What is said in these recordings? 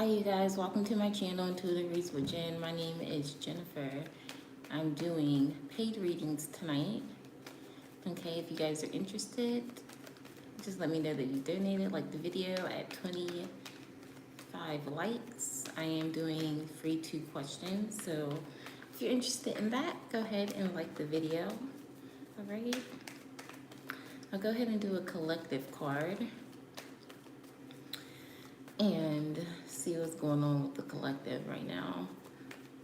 Hi you guys, welcome to my channel Intuitive Reads with Jen. My name is Jennifer. I'm doing paid readings tonight. Okay, if you guys are interested, just let me know that you donated, like the video at 25 likes. I am doing free 2 questions, so if you're interested in that, go ahead and like the video. All right, I'll go ahead and do a collective card and see what's going on with the collective right now.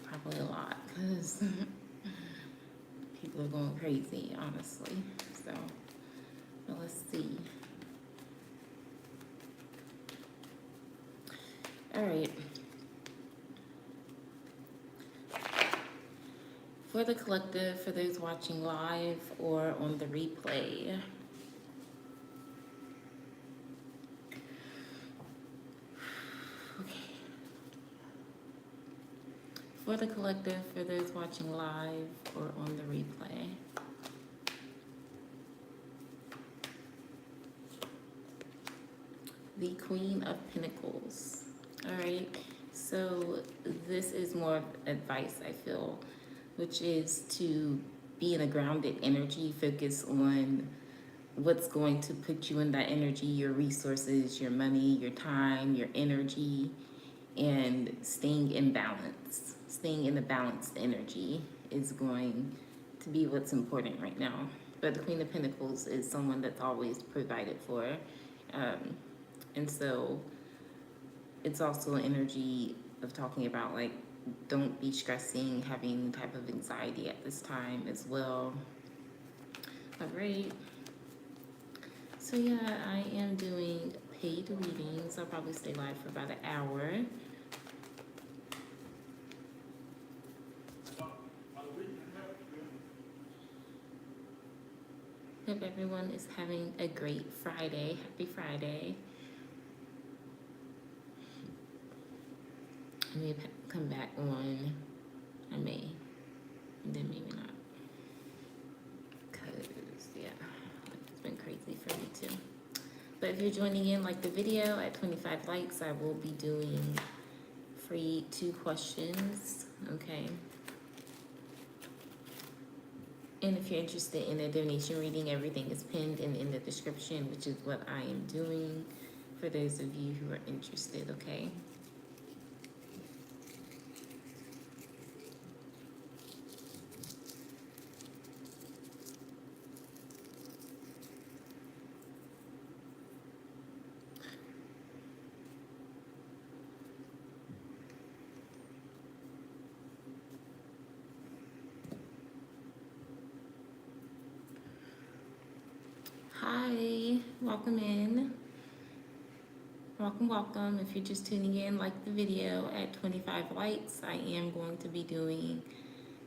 Probably a lot, because people are going crazy, honestly. So, well, let's see. All right. For the collective, for those watching live or on the replay, for the collective, for those watching live or on the replay, the Queen of Pentacles. All right, so this is more of advice, I feel, which is to be in a grounded energy, focus on what's going to put you in that energy, your resources, your money, your time, your energy, and staying in balance. Staying in a balanced energy is going to be what's important right now. But the Queen of Pentacles is someone that's always provided for. And so it's also an energy of talking about, like, don't be stressing, having any type of anxiety at this time as well. All right. So yeah, I am doing paid readings. I'll probably stay live for about an hour. Hope everyone is having a great Friday. Happy Friday. I may come back on. I may. And then maybe not. Because, yeah, it's been crazy for me too. But if you're joining in, like the video, at 25 likes, I will be doing free 2 questions. Okay. And if you're interested in a donation reading, everything is pinned in the description, which is what I am doing for those of you who are interested, okay? Hi, welcome in. Welcome. If you're just tuning in, like the video, at 25 likes, I am going to be doing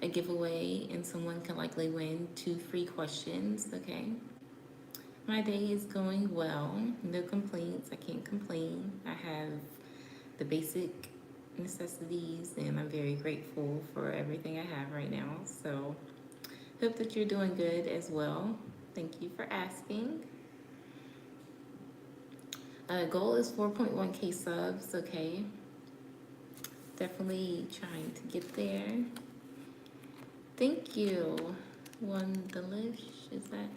a giveaway and someone can likely win 2 free questions, okay? My day is going well, no complaints, I can't complain. I have the basic necessities and I'm very grateful for everything I have right now. So hope that you're doing good as well. Thank you for asking. Goal is 4.1K subs, okay? Definitely trying to get there. Thank you. One delish, is that?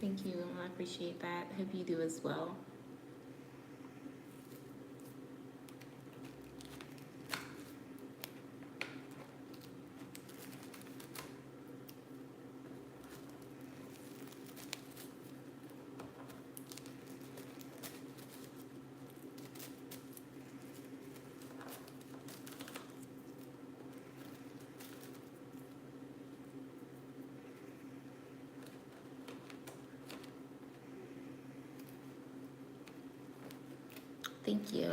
Thank you, I appreciate that. Hope you do as well. Thank you.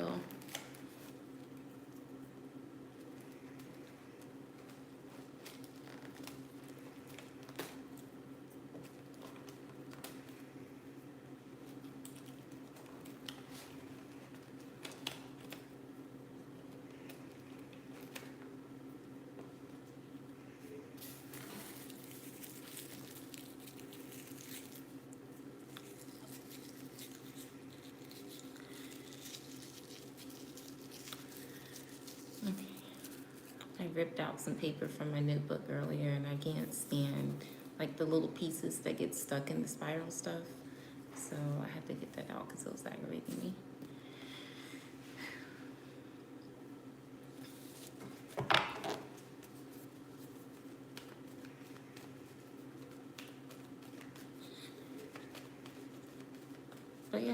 ripped out some paper from my notebook earlier, and I can't stand like the little pieces that get stuck in the spiral stuff. So I had to get that out because it was aggravating me. But yeah,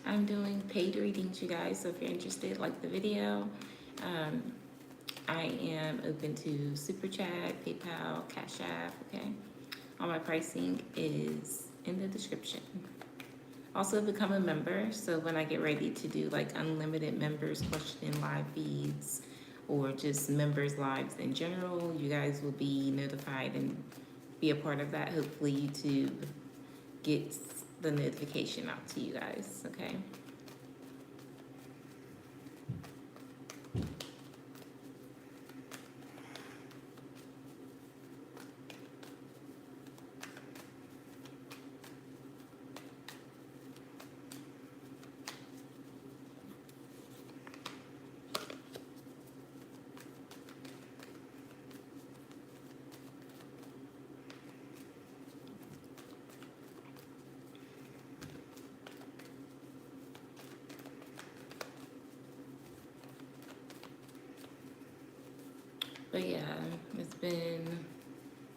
I'm doing paid readings, you guys. So if you're interested, like the video. I am open to Super Chat, PayPal, Cash App, okay? All my pricing is in the description. Also become a member, so when I get ready to do like unlimited members question live feeds or just members lives in general, you guys will be notified and be a part of that. Hopefully YouTube gets the notification out to you guys, okay? But yeah, it's been,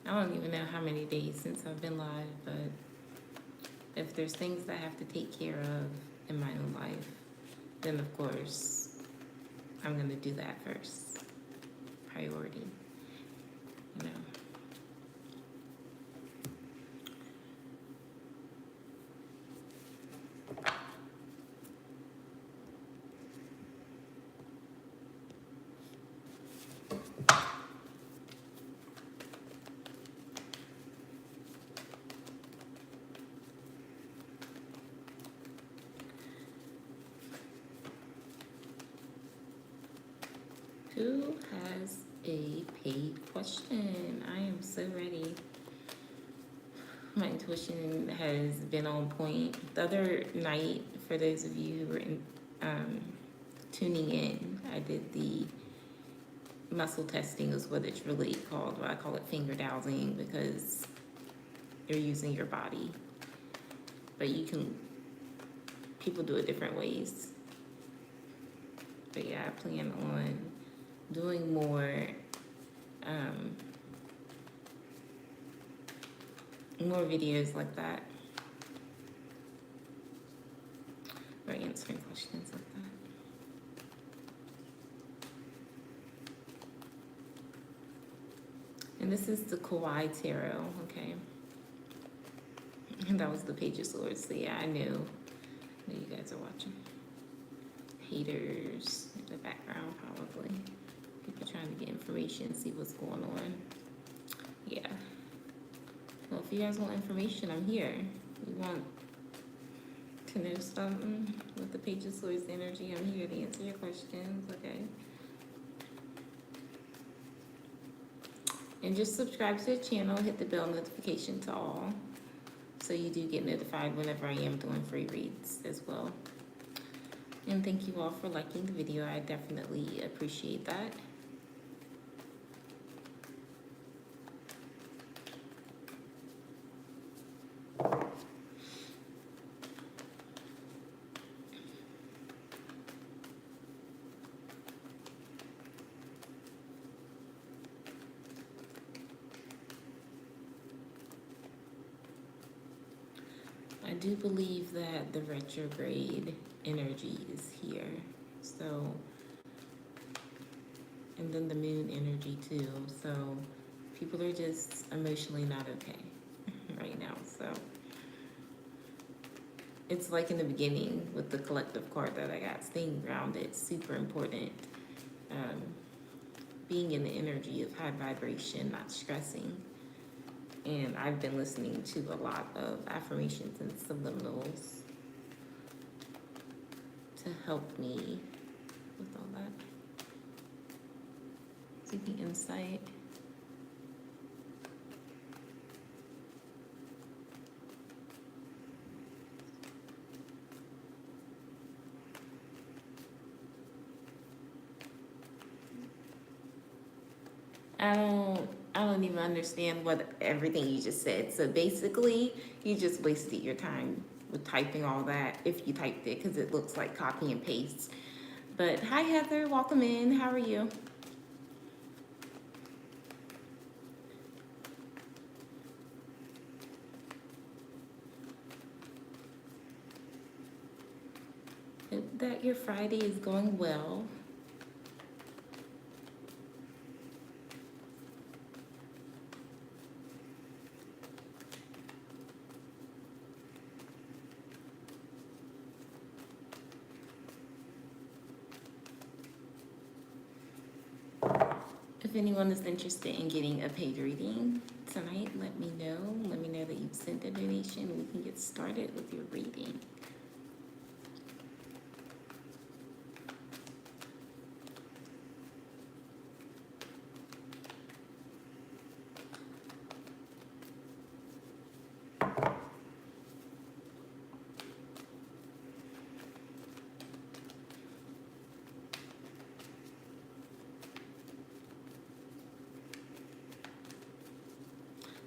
I don't even know how many days since I've been live, but if there's things that I have to take care of in my own life, then of course I'm gonna do that first. Priority, you know. Who has a paid question? I am so ready. My intuition has been on point. The other night, for those of you who were tuning in, I did the muscle testing is what it's really called. But I call it finger dowsing because you're using your body. But you can, people do it different ways. But yeah, I plan on doing more more videos like that, or answering questions like that. And this is the Kawaii Tarot, okay? And that was the Page of Swords. So yeah, I knew you guys are watching. Haters in the background, probably. People trying to get information, see what's going on. Yeah. Well, if you guys want information, I'm here. You want to know something with the Page of Swords energy, I'm here to answer your questions, okay? And just subscribe to the channel, hit the bell notification to all, so you do get notified whenever I am doing free reads as well. And thank you all for liking the video. I definitely appreciate that. I do believe that the retrograde energy is here. So, and then the moon energy too. So people are just emotionally not okay right now. So it's like in the beginning with the collective card that I got, staying grounded, super important. Being in the energy of high vibration, not stressing. And I've been listening to a lot of affirmations and subliminals to help me with all that. Seeking insight. I don't even understand what everything you just said. So basically, you just wasted your time with typing all that if you typed it because it looks like copy and paste. But hi Heather, welcome in. How are you? Hope that your Friday is going well. If anyone is interested in getting a paid reading tonight, let me know. Let me know that you've sent a donation. We can get started with your reading.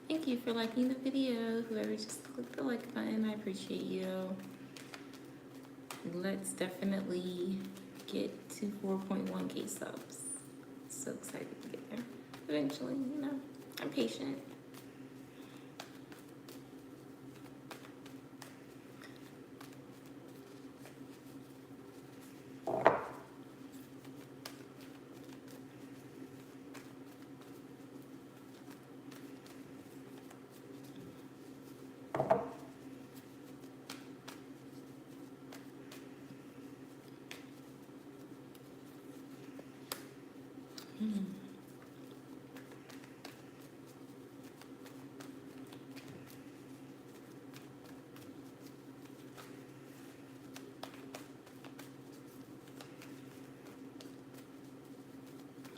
Thank you for liking the video. Whoever just clicked the like button, I appreciate you. Let's definitely get to 4.1K subs. So excited to get there. Eventually, you know, I'm patient.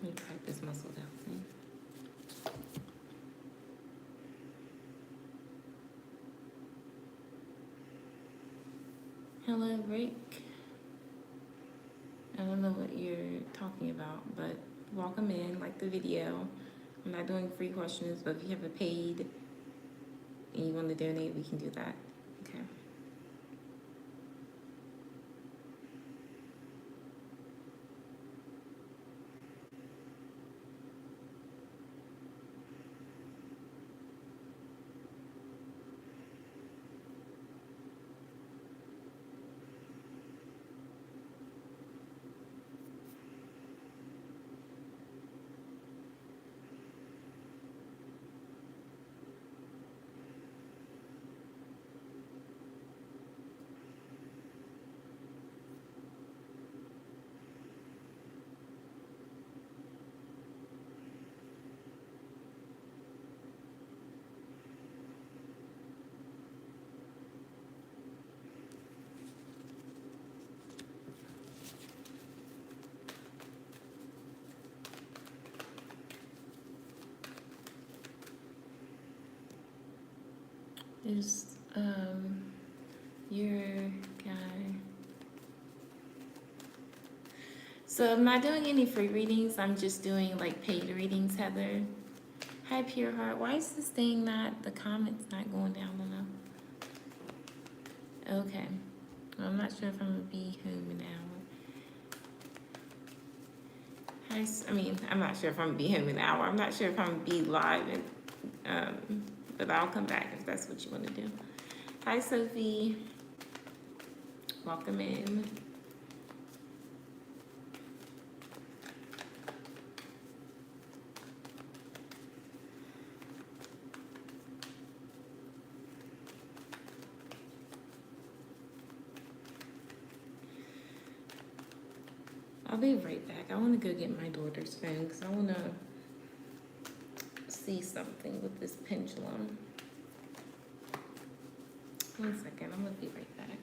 Let me practice muscle bouncing. Hello, Rick. I don't know what you're talking about, but welcome in, like the video. I'm not doing free questions, but if you have a paid and you want to donate, we can do that. Okay. Is your guy. So I'm not doing any free readings. I'm just doing like paid readings, Heather. Hi, Pure Heart. Why is this thing not, the comments not going down enough? Okay. Well, I'm not sure if I'm gonna be home an hour. I'm not sure if I'm gonna be home an hour. I'm not sure if I'm gonna be live, but I'll come back if that's what you want to do. Hi, Sophie. Welcome in. I'll be right back. I want to go get my daughter's phone because I want to see something with this pendulum. 1 second. I'm going to be right back.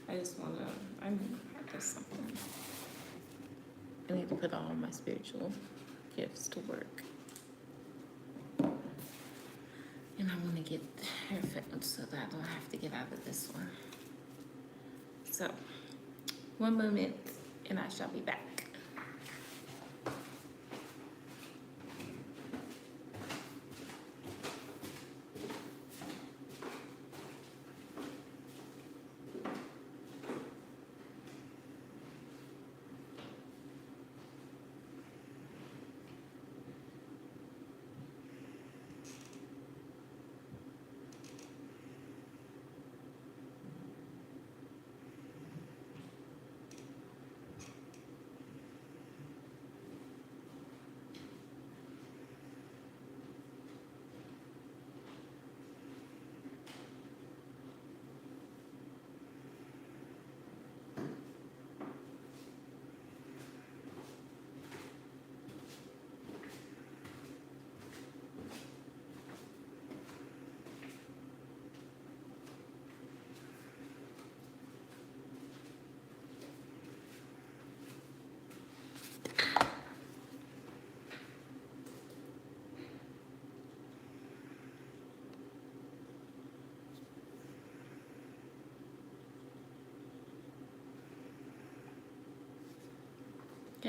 I just want to, I need to practice something. I need to put all my spiritual gifts to work. And I want to get her phone so that I don't have to get out of this one. So, 1 moment and I shall be back.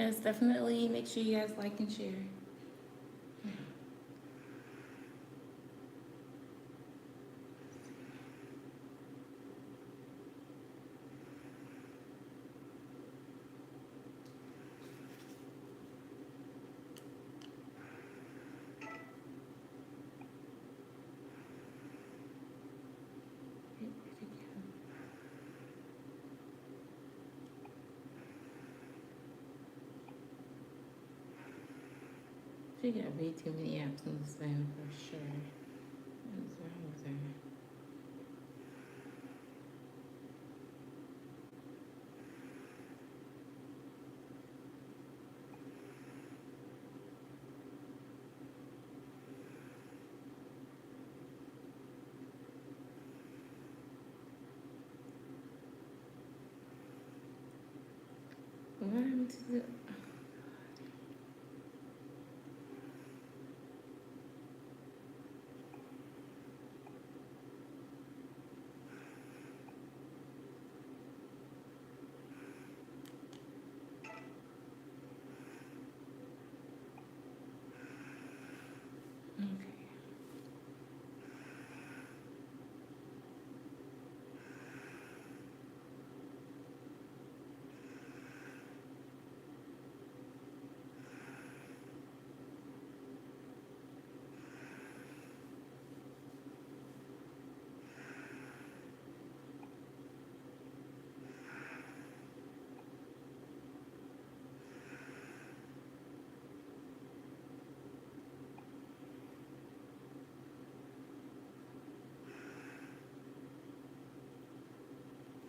Yes, definitely make sure you guys like and share. She got way too many apps on this phone for sure. What's wrong with her? What happened to the... Okay.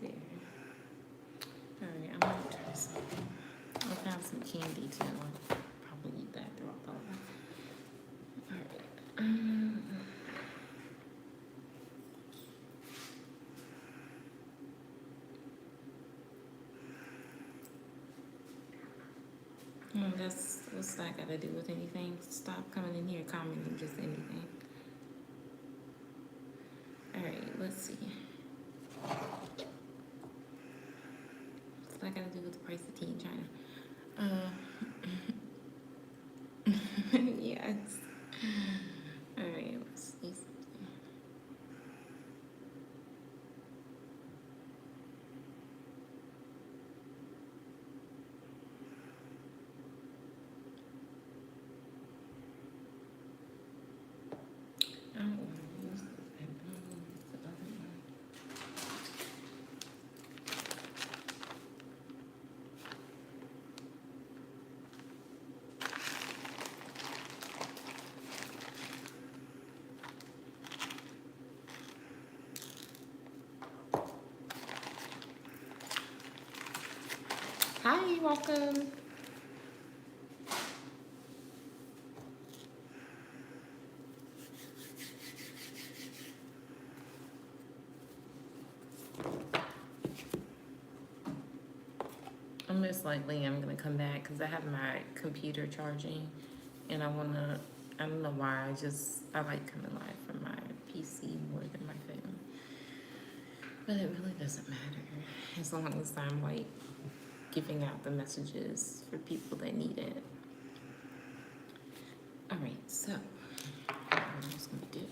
There. Alright, I'm gonna try something. I found some candy too. I'll probably eat that throughout the life. Alright. That's what's that got to do with anything? Stop coming in here commenting just anything. Alright, let's see. What's that got to do with the price of tea in China? Yes. Alright, let's see. I don't want to use this. I don't want to use the other one. Hi, welcome. Most likely I'm gonna come back because I have my computer charging and I don't know why, I like coming live from my PC more than my phone. But it really doesn't matter as long as I'm like giving out the messages for people that need it. Alright, so what else can we do?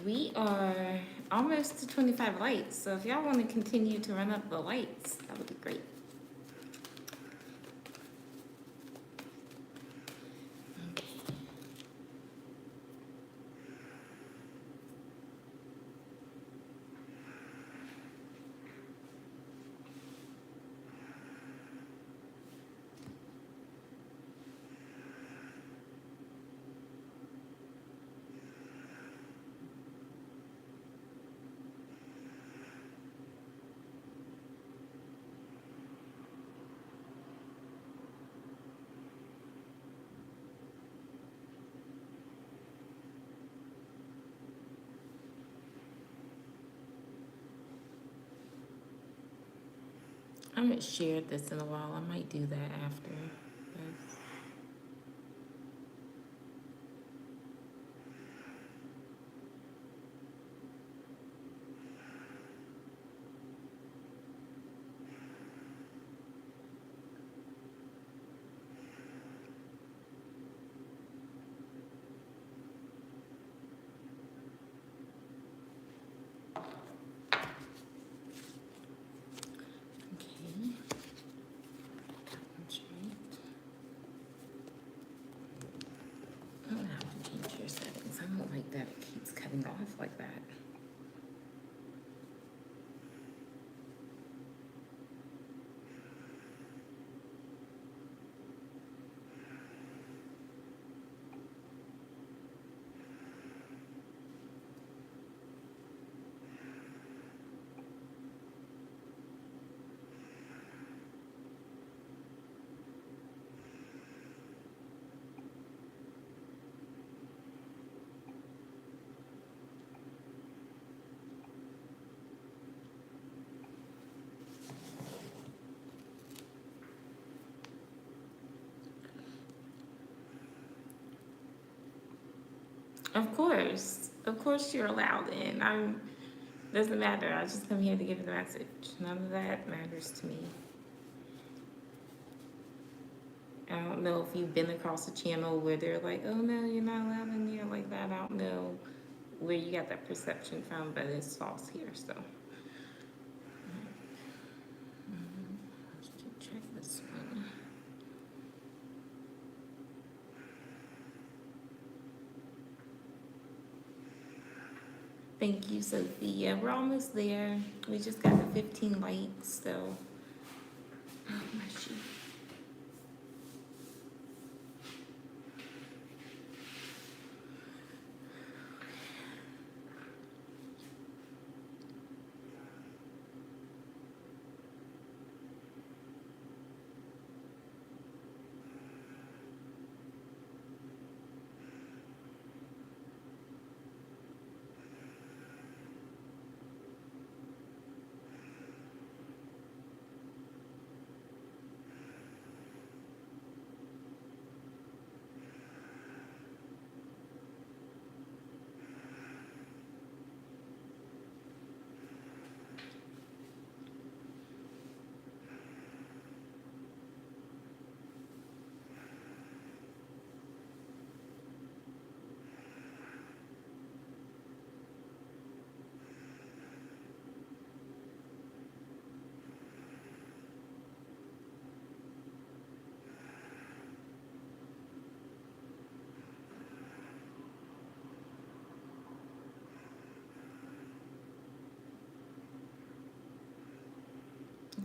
We are almost to 25 lights, so if y'all want to continue to run up the lights, that would be great. Okay. I haven't shared this in a while. I might do that after. This. Okay. That's right. I'm gonna have to change your settings. I don't like that it keeps cutting off like that. Of course, you're allowed in. I'm. Doesn't matter. I just come here to give the message. None of that matters to me. I don't know if you've been across a channel where they're like, "Oh no, you're not allowed in here like that." I don't know where you got that perception from, but it's false here. So, let's check this one. Thank you, Sophia. We're almost there. We just got the 15 likes, so. Oh, my sheet.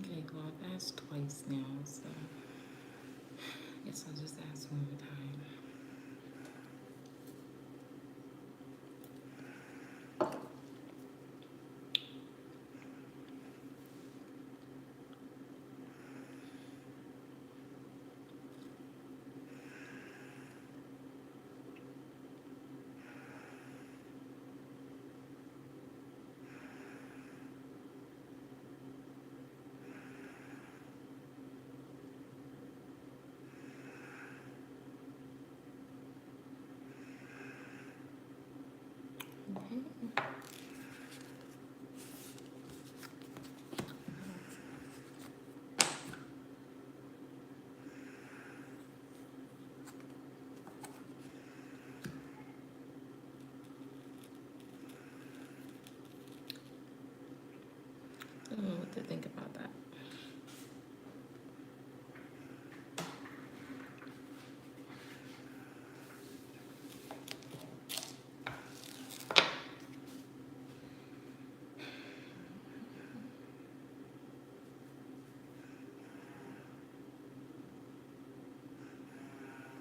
Okay, well, I've asked twice now, so I guess I'll just ask one more time. Okay. I don't know what to think about that.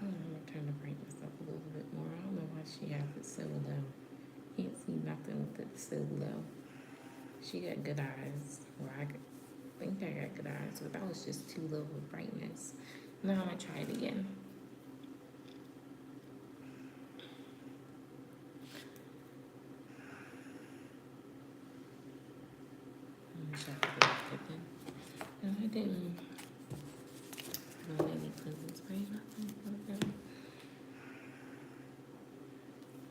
I'm gonna turn the brightness up a little bit more. I don't know why she has it so low. Can't see nothing with it so low. She got good eyes. Or I think I got good eyes, but that was just too low of brightness. Now I'm gonna try it again. I'm gonna try to get it. No, it didn't put on any cleansing spray, nothing. Okay.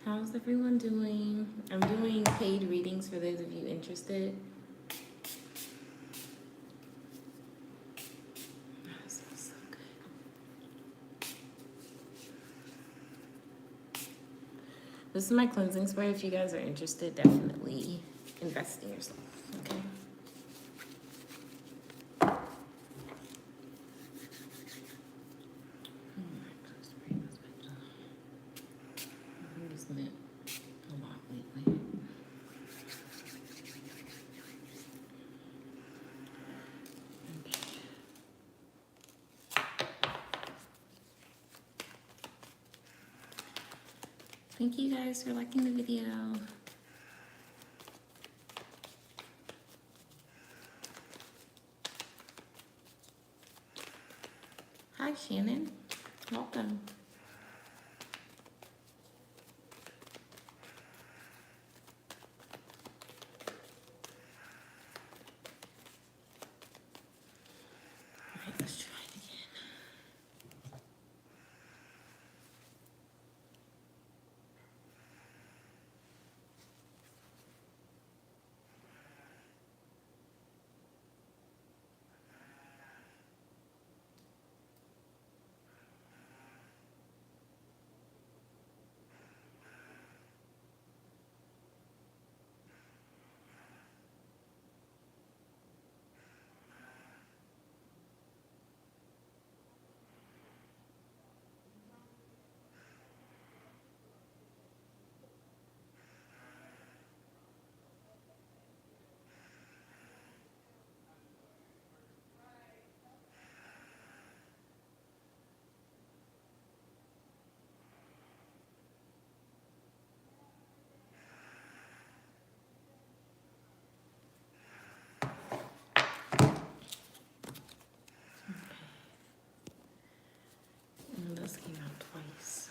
How's everyone doing? I'm doing paid readings for those of you interested. This smells so good. This is my cleansing spray. If you guys are interested, definitely invest in yourself. Okay. Thank you guys for liking the video. Hi, Shannon. Welcome. All right, let's try it again. And this came out twice.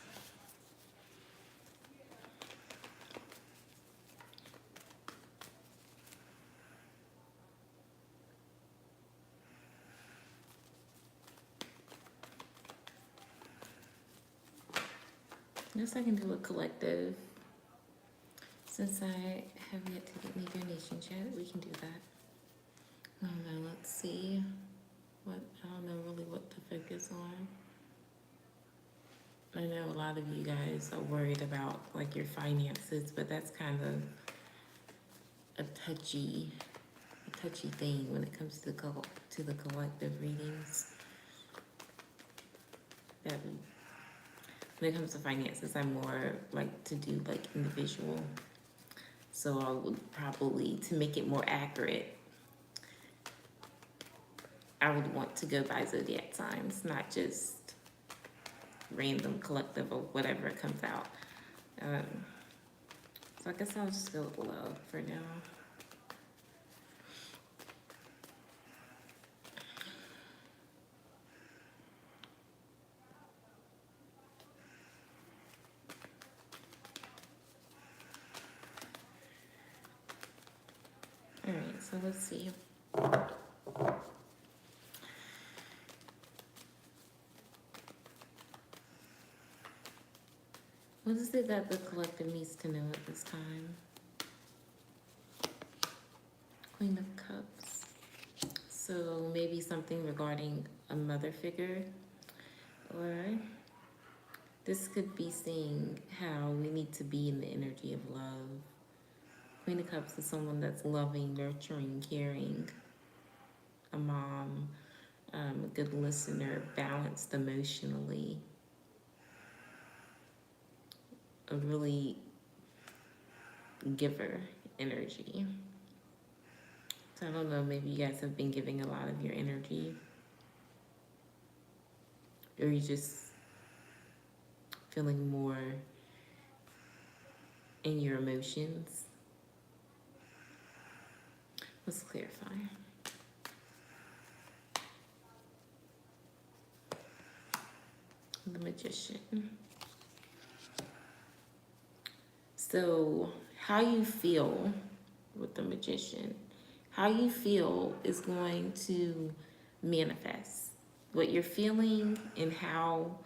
I guess I can do a collective. Since I have yet to get any donations yet, we can do that. I don't know, let's see. I don't know really what to focus on. I know a lot of you guys are worried about like your finances, but that's kind of a touchy thing when it comes to the collective readings. That when it comes to finances, I'm more like to do like individual. So I would probably, to make it more accurate, I would want to go by zodiac signs, not just random collective or whatever it comes out. So I guess I'll just go below for now. All right, so let's see. What is it that the collective needs to know at this time? Queen of Cups. So maybe something regarding a mother figure, or this could be seeing how we need to be in the energy of love. Queen of Cups is someone that's loving, nurturing, caring, a mom, a good listener, balanced emotionally, a really giver energy. So I don't know, maybe you guys have been giving a lot of your energy, or you just feeling more in your emotions. Let's clarify. The Magician. So how you feel with the Magician, how you feel is going to manifest. What you're feeling and how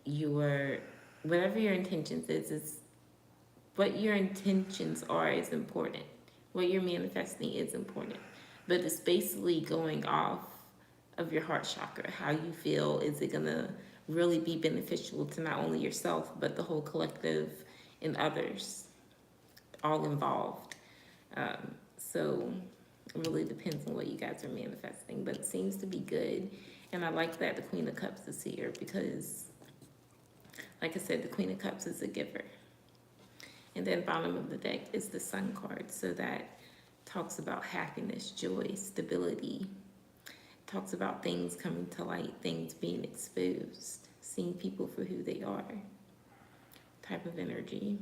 your, whatever your intentions is what your intentions are is important. What you're manifesting is important. But it's basically going off of your heart chakra, how you feel. Is it gonna really be beneficial to not only yourself, but the whole collective and others, all involved? So it really depends on what you guys are manifesting, but it seems to be good. And I like that the Queen of Cups is here because, like I said, the Queen of Cups is a giver. And then bottom of the deck is the Sun card. So that talks about happiness, joy, stability. Talks about things coming to light, things being exposed, seeing people for who they are. Type of energy.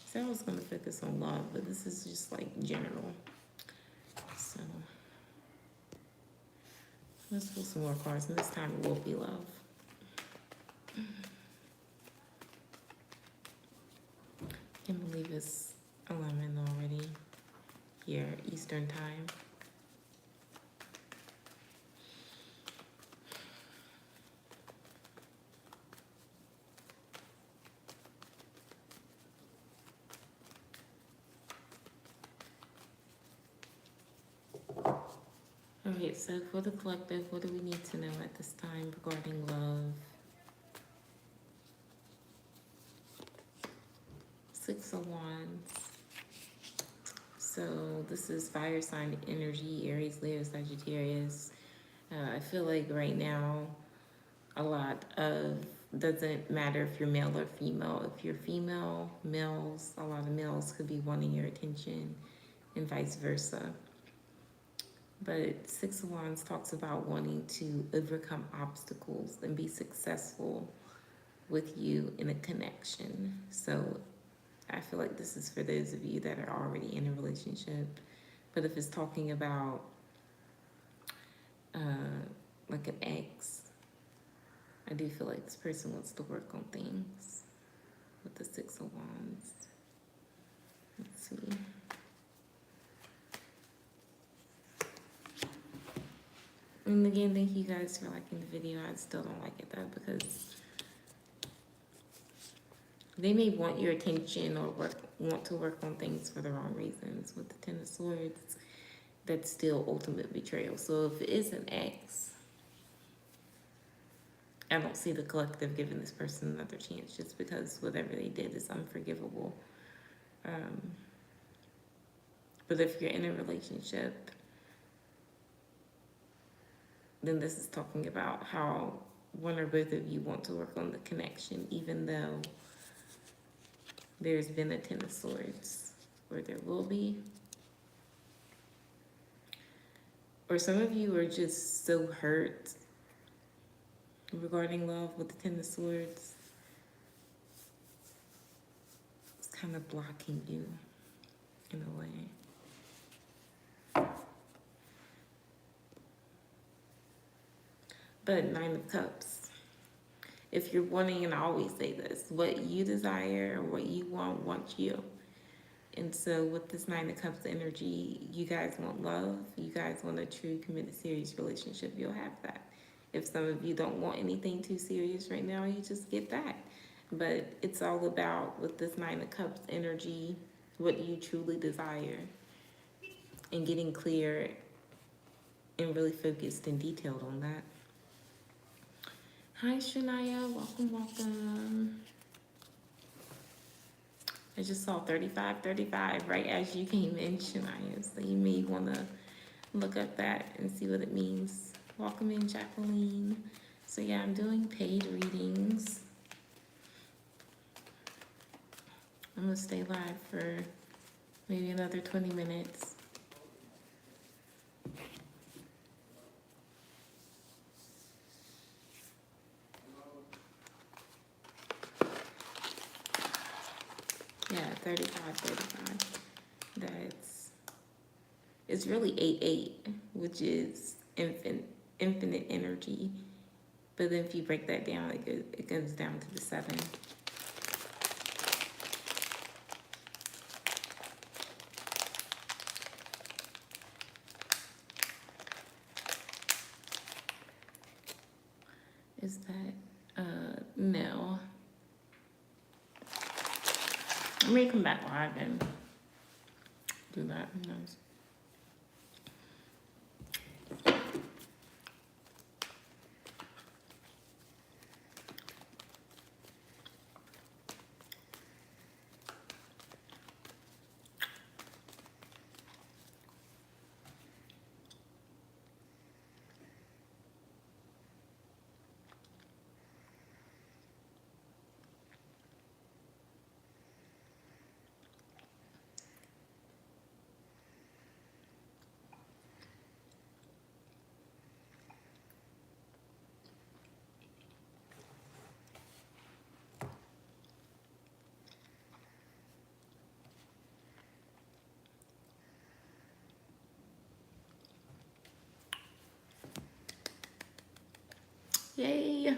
So I was going to focus on love, but this is just like general. So let's pull some more cards, and this time it will be love. Can't believe it's 11 already here, Eastern time. Okay, so for the collective, what do we need to know at this time regarding love? 6 of Wands. So this is fire sign energy, Aries, Leo, Sagittarius. I feel like right now, a lot of, doesn't matter if you're male or female. If you're female, males, a lot of males could be wanting your attention and vice versa. But 6 of Wands talks about wanting to overcome obstacles and be successful with you in a connection. So I feel like this is for those of you that are already in a relationship. But if it's talking about like an ex, I do feel like this person wants to work on things with the 6 of Wands. Let's see. And again, thank you guys for liking the video. I still don't like it though because they may want your attention or want to work on things for the wrong reasons. With the 10 of Swords, that's still ultimate betrayal. So if it is an ex, I don't see the collective giving this person another chance just because whatever they did is unforgivable. But if you're in a relationship, then this is talking about how one or both of you want to work on the connection, even though there's been a 10 of Swords, or there will be. Or some of you are just so hurt regarding love with the 10 of Swords. It's kind of blocking you in a way. But 9 of Cups. If you're wanting, and I always say this, what you desire or what you want wants you. And so with this 9 of Cups energy, you guys want love. You guys want a true, committed, serious relationship. You'll have that. If some of you don't want anything too serious right now, you just get that. But it's all about, with this 9 of Cups energy, what you truly desire. And getting clear and really focused and detailed on that. Hi, Shania. Welcome, welcome. I just saw 3535 right as you came in, Shania. So you may want to look up that and see what it means. Welcome in, Jacqueline. So yeah, I'm doing paid readings. I'm going to stay live for maybe another 20 minutes. Yeah, 3535. It's really 88, which is infinite energy. But then if you break that down, it goes down to the 7. Is that, no. I may come back live and do that, who knows? Yay!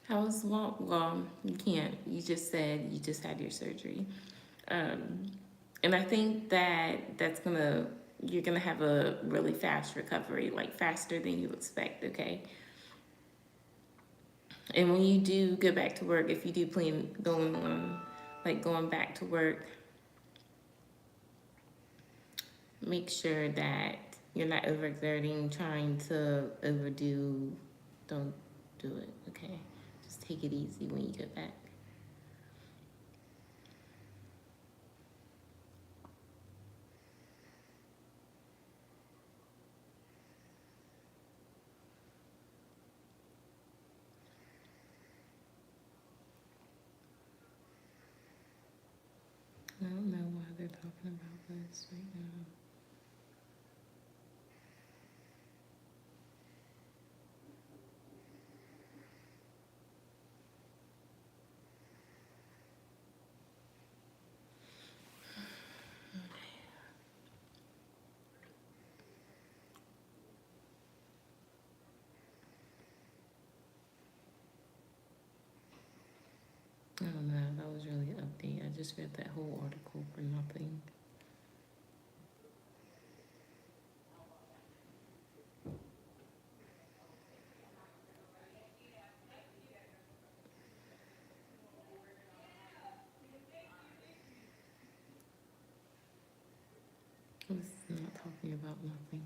How's well, you can't. You just said you just had your surgery. And I think that you're gonna have a really fast recovery, like faster than you expect, okay? And when you do go back to work, if you do plan going back to work, make sure that you're not overexerting, trying to overdo. Don't do it, okay? Just take it easy when you get back. I don't know why they're talking about this right now. I don't know, that was really an update. I just read that whole article for nothing. It's not talking about nothing.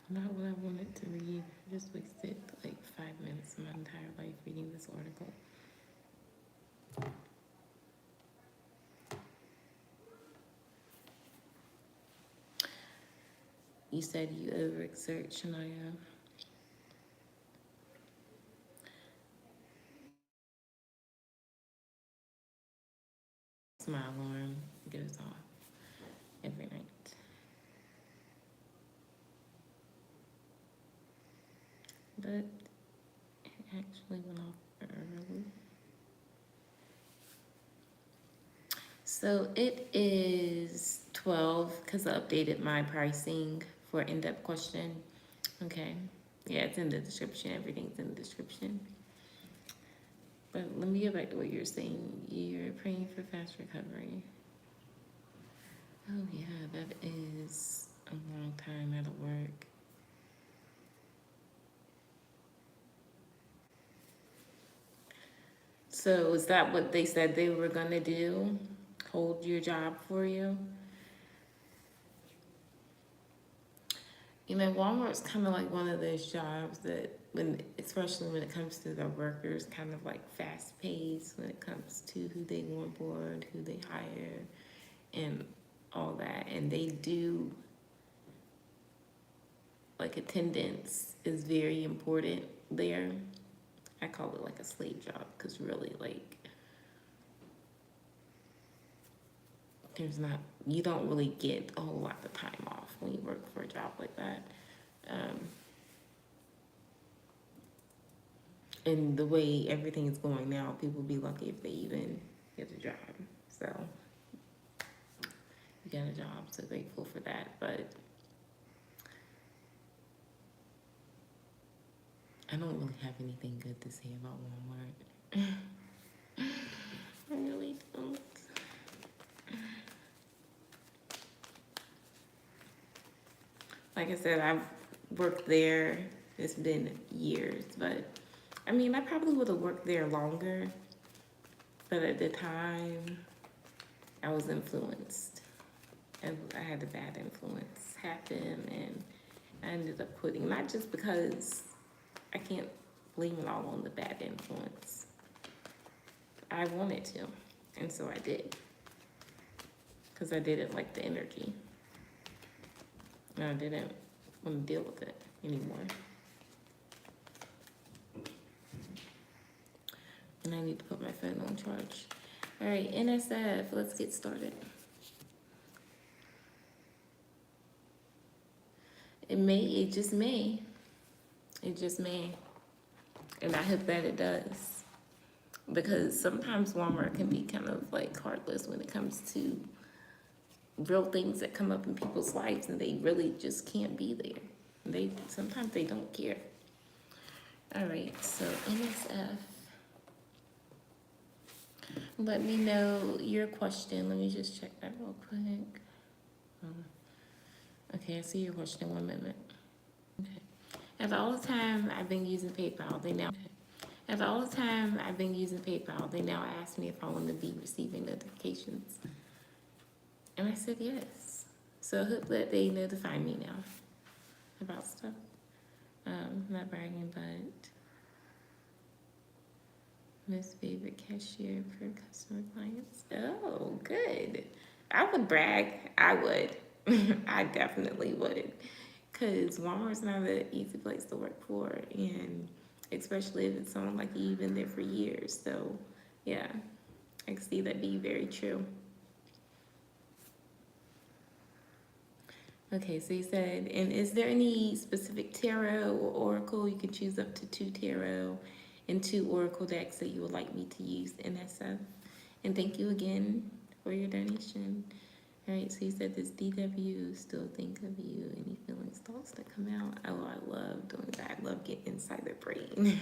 Not what I wanted to read. I just wasted like 5 minutes of my entire life reading this article. You said you overexert, Shania. It's my alarm. It goes off every night. But it actually went off early. So it is 12 because I updated my pricing for in-depth question. Okay. Yeah, it's in the description. Everything's in the description. But let me get back to what you're saying. You're praying for fast recovery. Oh yeah, that is a long time out of work. So is that what they said they were gonna do? Hold your job for you? You know, Walmart's kind of like one of those jobs that, especially when it comes to their workers, kind of like fast paced when it comes to who they go on board, who they hire, and all that. And they do, like, attendance is very important there. I call it like a slave job because really, like, you don't really get a whole lot of time off when you work for a job like that. And the way everything is going now, people be lucky if they even get a job. So you got a job, so grateful for that. But I don't really have anything good to say about Walmart. I really don't. Like I said, I've worked there. It's been years, but I mean, I probably would have worked there longer. But at the time, I was influenced. And I had a bad influence happen, and I ended up quitting. Not just because I can't blame it all on the bad influence. I wanted to, and so I did. Because I didn't like the energy. And I didn't want to deal with it anymore. And I need to put my phone on charge. All right, NSF, let's get started. It just may. It just may. And I hope that it does. Because sometimes Walmart can be kind of like heartless when it comes to real things that come up in people's lives, and they really just can't be there. Sometimes they don't care. All right, so NSF. Let me know your question. Let me just check that real quick. Okay, I see your question. 1 minute. Okay. After all the time I've been using PayPal, they now ask me if I want to be receiving notifications. And I said yes. So I hope that they notify me now about stuff. Not bragging, but most favorite cashier for customer clients. Oh, good. I would brag. I would. I definitely would. Because Walmart's not an easy place to work for. And especially if it's someone like you've been there for years. So, yeah, I can see that be very true. Okay, so you said, and is there any specific tarot or oracle? You can choose up to 2 tarot and 2 oracle decks that you would like me to use in SF. And thank you again for your donation. All right, so you said this DW, still think of you, any feelings, thoughts that come out? Oh, I love doing that. I love getting inside the brain.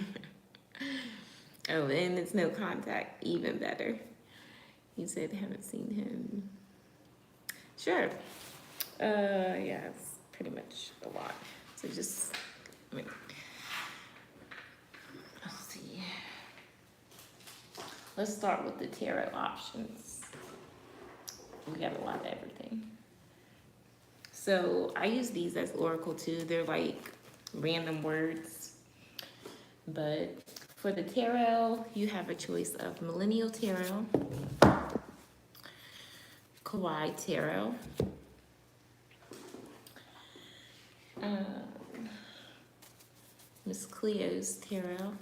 Oh, and it's no contact, even better. You said haven't seen him. Sure. Yeah, it's pretty much a lot. So just, let's see. Let's start with the tarot options. We got a lot of everything. So I use these as oracle too. They're like random words. But for the tarot, you have a choice of Millennial Tarot, Kawaii Tarot, Miss Cleo's Tarot,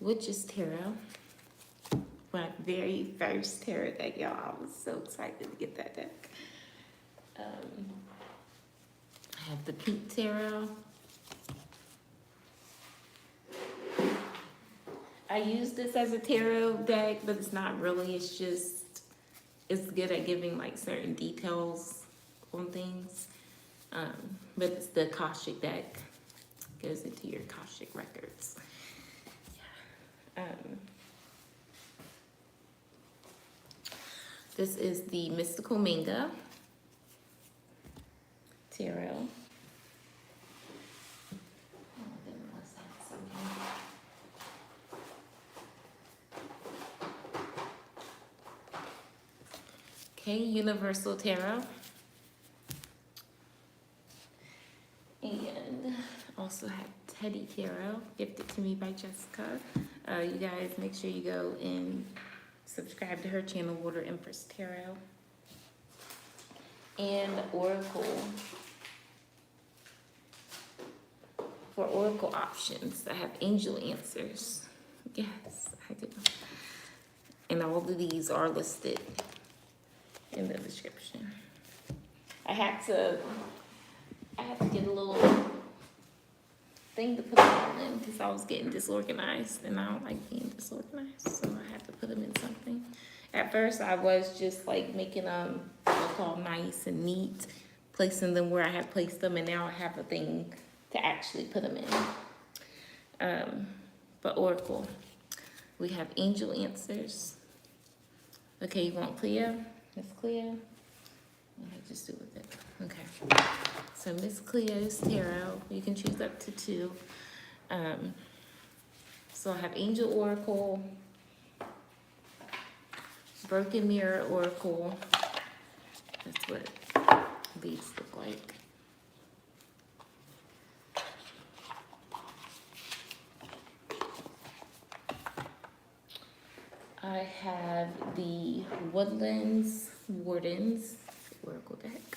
Witch's Tarot, my very first tarot deck, y'all. I was so excited to get that deck. I have the Pink Tarot. I use this as a tarot deck, but it's not really. It's just, it's good at giving like certain details on things. But it's the Akashic deck. Goes into your Akashic records. Yeah. This is the Mystical Manga Tarot. Okay, Universal Tarot. And also have Teddy Tarot, gifted to me by Jessica. You guys make sure you go and subscribe to her channel, Water Empress Tarot. And Oracle. For Oracle options, I have Angel Answers. Yes, I do. And all of these are listed in the description. I had to get a little thing to put them all in because I was getting disorganized and I don't like being disorganized, so I had to put them in something. At first I was just like making them look all nice and neat, placing them where I had placed them, and now I have a thing to actually put them in. But Oracle, we have angel answers. Okay, you want Cleo? Miss Cleo? What did I just do with it? Okay. So Miss Cleo's tarot, you can choose up to 2. So I have Angel Oracle, Broken Mirror Oracle. That's what these look like. I have the Woodlands Wardens Oracle deck.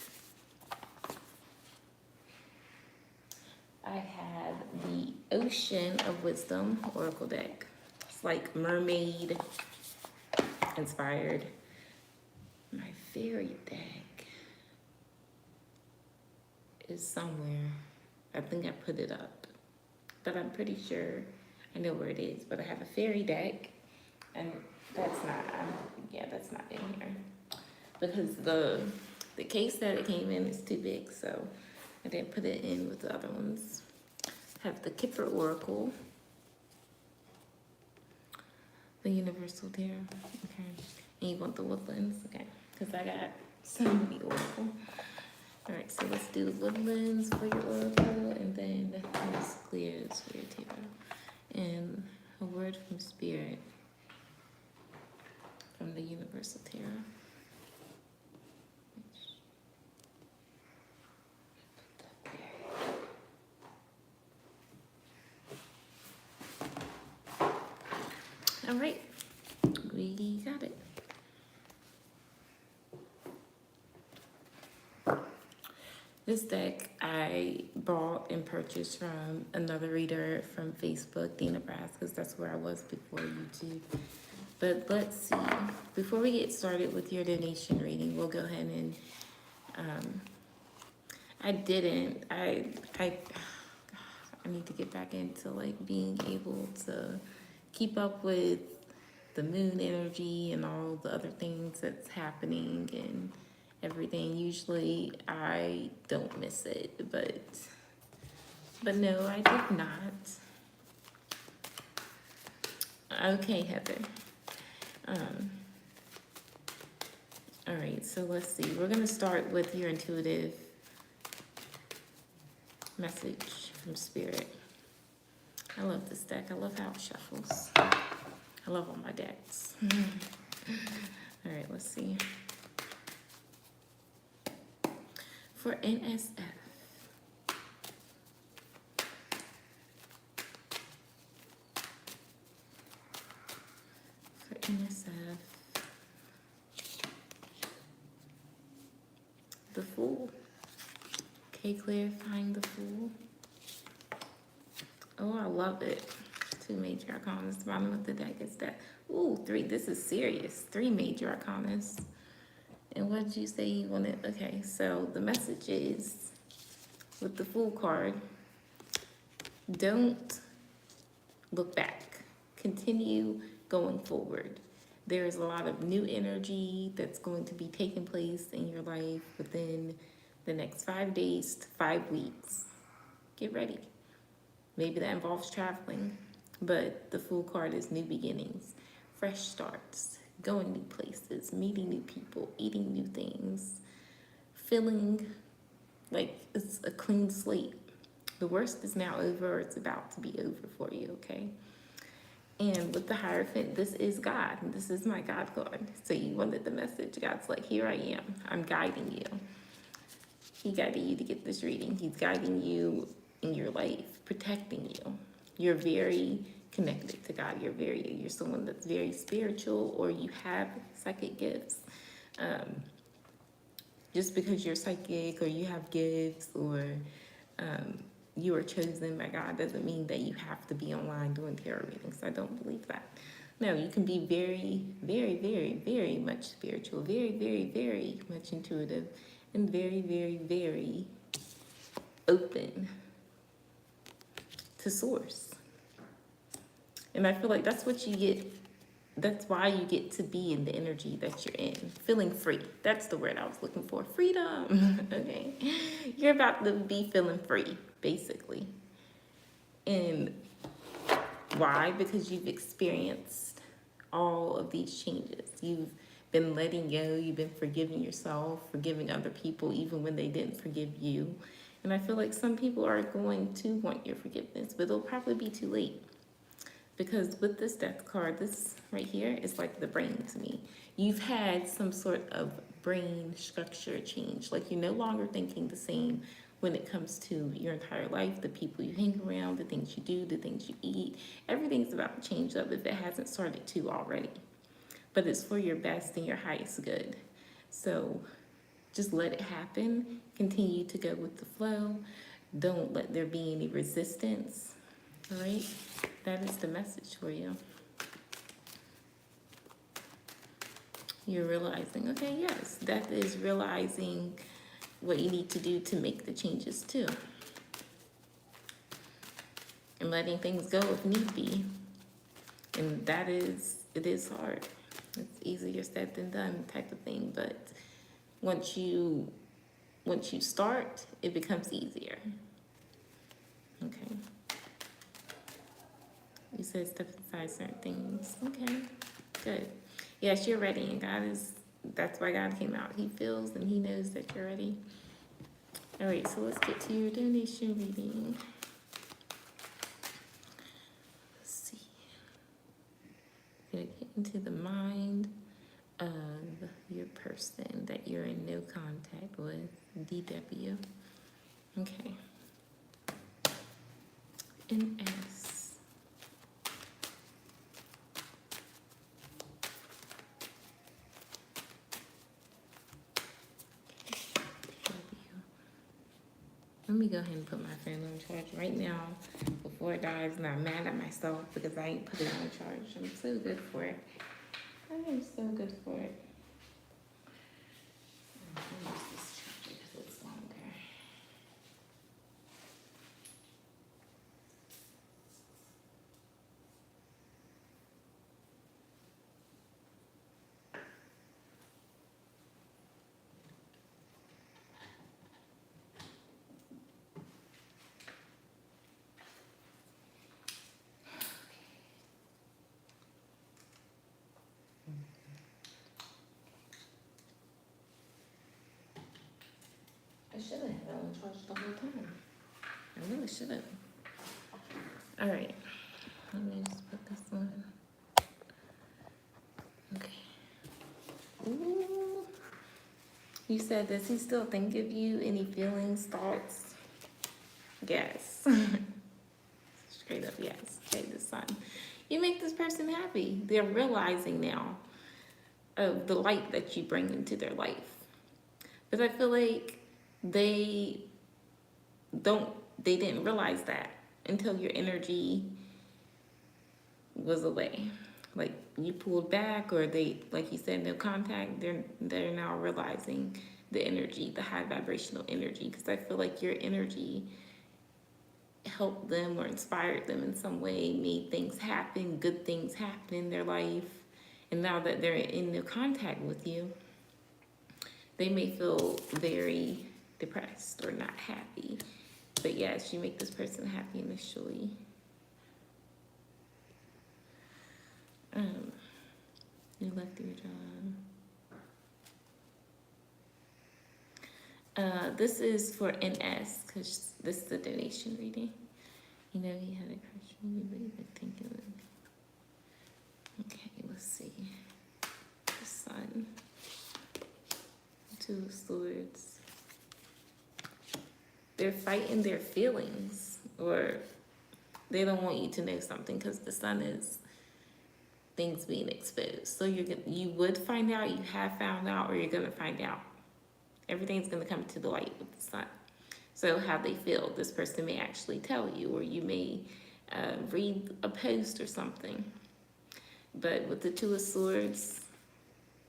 I have the Ocean of Wisdom Oracle deck. It's like Mermaid inspired. My fairy deck is somewhere. I think I put it up, but I'm pretty sure I know where it is. But I have a fairy deck, and that's not, that's not in here because the case that it came in is too big, so I didn't put it in with the other ones. I have the Kipper Oracle, the Universal Tarot. Okay, and you want the Woodlands? Okay, because I got so many Oracle. All right, so let's do the Woodlands for your Oracle, and then Miss Cleo's for your tarot, and a word from Spirit from the Universal Tarot. All right, we got it. This deck I bought and purchased from another reader from Facebook, Dana Brass, because that's where I was before YouTube. But let's see, before we get started with your donation reading, we'll go ahead and, I need to get back into like being able to keep up with the moon energy and all the other things that's happening and everything. Usually I don't miss it, but no, I did not. Okay, Heather. All right, so let's see. We're gonna start with your intuitive message from Spirit. I love this deck. I love how it shuffles. I love all my decks. All right, let's see. For NSF. For NSF. The Fool. Okay, clarifying the Fool. Oh, I love it. 2 major arcanas. The bottom of the deck is that. Ooh, 3. This is serious. 3 major arcanas. And what did you say you wanted? Okay, so the message is, with the Fool card, don't look back. Continue going forward. There is a lot of new energy that's going to be taking place in your life within the next 5 days to 5 weeks. Get ready. Maybe that involves traveling, but the Fool card is new beginnings, fresh starts, going new places, meeting new people, eating new things, feeling like it's a clean slate. The worst is now over, or it's about to be over for you, okay? And with the Hierophant, this is God. This is my God card. So you wanted the message. God's like, here I am. I'm guiding you. He guided you to get this reading. He's guiding you in your life, protecting you. You're very connected to God. You're someone that's very spiritual, or you have psychic gifts. Just because you're psychic or you have gifts, or you are chosen by God, doesn't mean that you have to be online doing tarot readings. I don't believe that. No, you can be very, very, very, very much spiritual, very, very, very much intuitive, and very, very, very open to source. And I feel like that's what you get that's why you get to be in the energy that you're in, feeling free. That's the word I was looking for, freedom. Okay, you're about to be feeling free, basically. And why? Because you've experienced all of these changes. You've been letting go, you've been forgiving yourself, forgiving other people, even when they didn't forgive you. And I feel like some people are going to want your forgiveness, but it'll probably be too late. Because with this death card, this right here is like the brain to me. You've had some sort of brain structure change. Like you're no longer thinking the same when it comes to your entire life, the people you hang around, the things you do, the things you eat. Everything's about to change up if it hasn't started to already. But it's for your best and your highest good. So just let it happen. Continue to go with the flow. Don't let there be any resistance. All right? That is the message for you. You're realizing, okay, yes, death is realizing what you need to do to make the changes too. And letting things go if need be. And it is hard. It's easier said than done type of thing. But once you start, it becomes easier. Okay. You said step aside certain things. Okay, good. Yes, you're ready, and that's why God came out. He feels and He knows that you're ready. All right, so let's get to your donation reading. Let's see. Gonna get into the mind of your person that you're in no contact with, DW. Okay. NS. Let me go ahead and put my phone on charge right now before it dies, and I'm mad at myself because I ain't put it on charge. I'm so good for it. I am so good for it. I'll use this charger because it's longer. I should have had it on charge the whole time. I really should have. All right. Let me just put this on. Okay. Ooh. You said, does he still think of you? Any feelings, thoughts? Yes. Straight up, yes. Okay, the sun. You make this person happy. They're realizing now of the light that you bring into their life. But I feel like they didn't realize that until your energy was away. Like you pulled back, or they, like you said, no contact. They're now realizing the energy, the high vibrational energy, because I feel like your energy helped them or inspired them in some way, made things happen, good things happen in their life. And now that they're in no contact with you, they may feel very depressed or not happy. But yes, you make this person happy initially. You left your job. This is for NS, because this is the donation reading. You know he had a crush on you, but you've been thinking of it. Okay, let's see. The sun. Two of Swords. They're fighting their feelings, or they don't want you to know something, because the sun is things being exposed. So you would find out, you have found out, or you're gonna find out. Everything's gonna come to the light with the sun. So how they feel, this person may actually tell you, or you may read a post or something. But with the Two of Swords,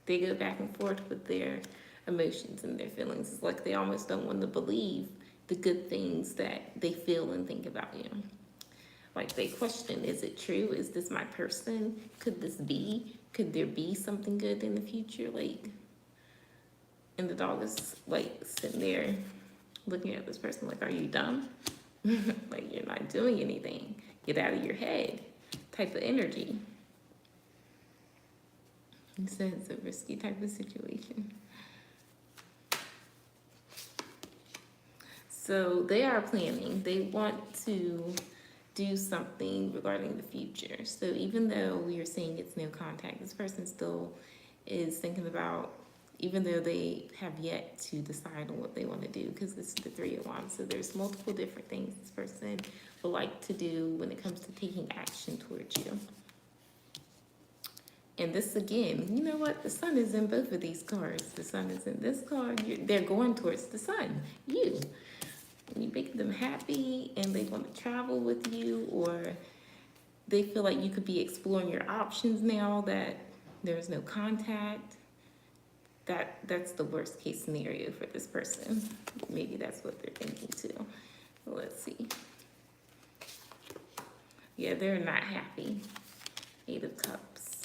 they go back and forth with their emotions and their feelings. It's like they almost don't want to believe the good things that they feel and think about you. Like they question, is it true? Is this my person? Could this be? Could there be something good in the future? Like, and the dog is like sitting there looking at this person like, are you dumb? Like, you're not doing anything. Get out of your head type of energy. He said it's a risky type of situation. So they are planning. They want to do something regarding the future. So even though we are saying it's no contact, this person still is thinking about, even though they have yet to decide on what they want to do, because this is the Three of Wands. So there's multiple different things this person would like to do when it comes to taking action towards you. And this again, you know what? The sun is in both of these cards. The sun is in this card. They're going towards the sun. You make them happy and they want to travel with you, or they feel like you could be exploring your options now that there's no contact. That's the worst case scenario for this person. Maybe that's what they're thinking too. Let's see. Yeah, they're not happy. 8 of Cups.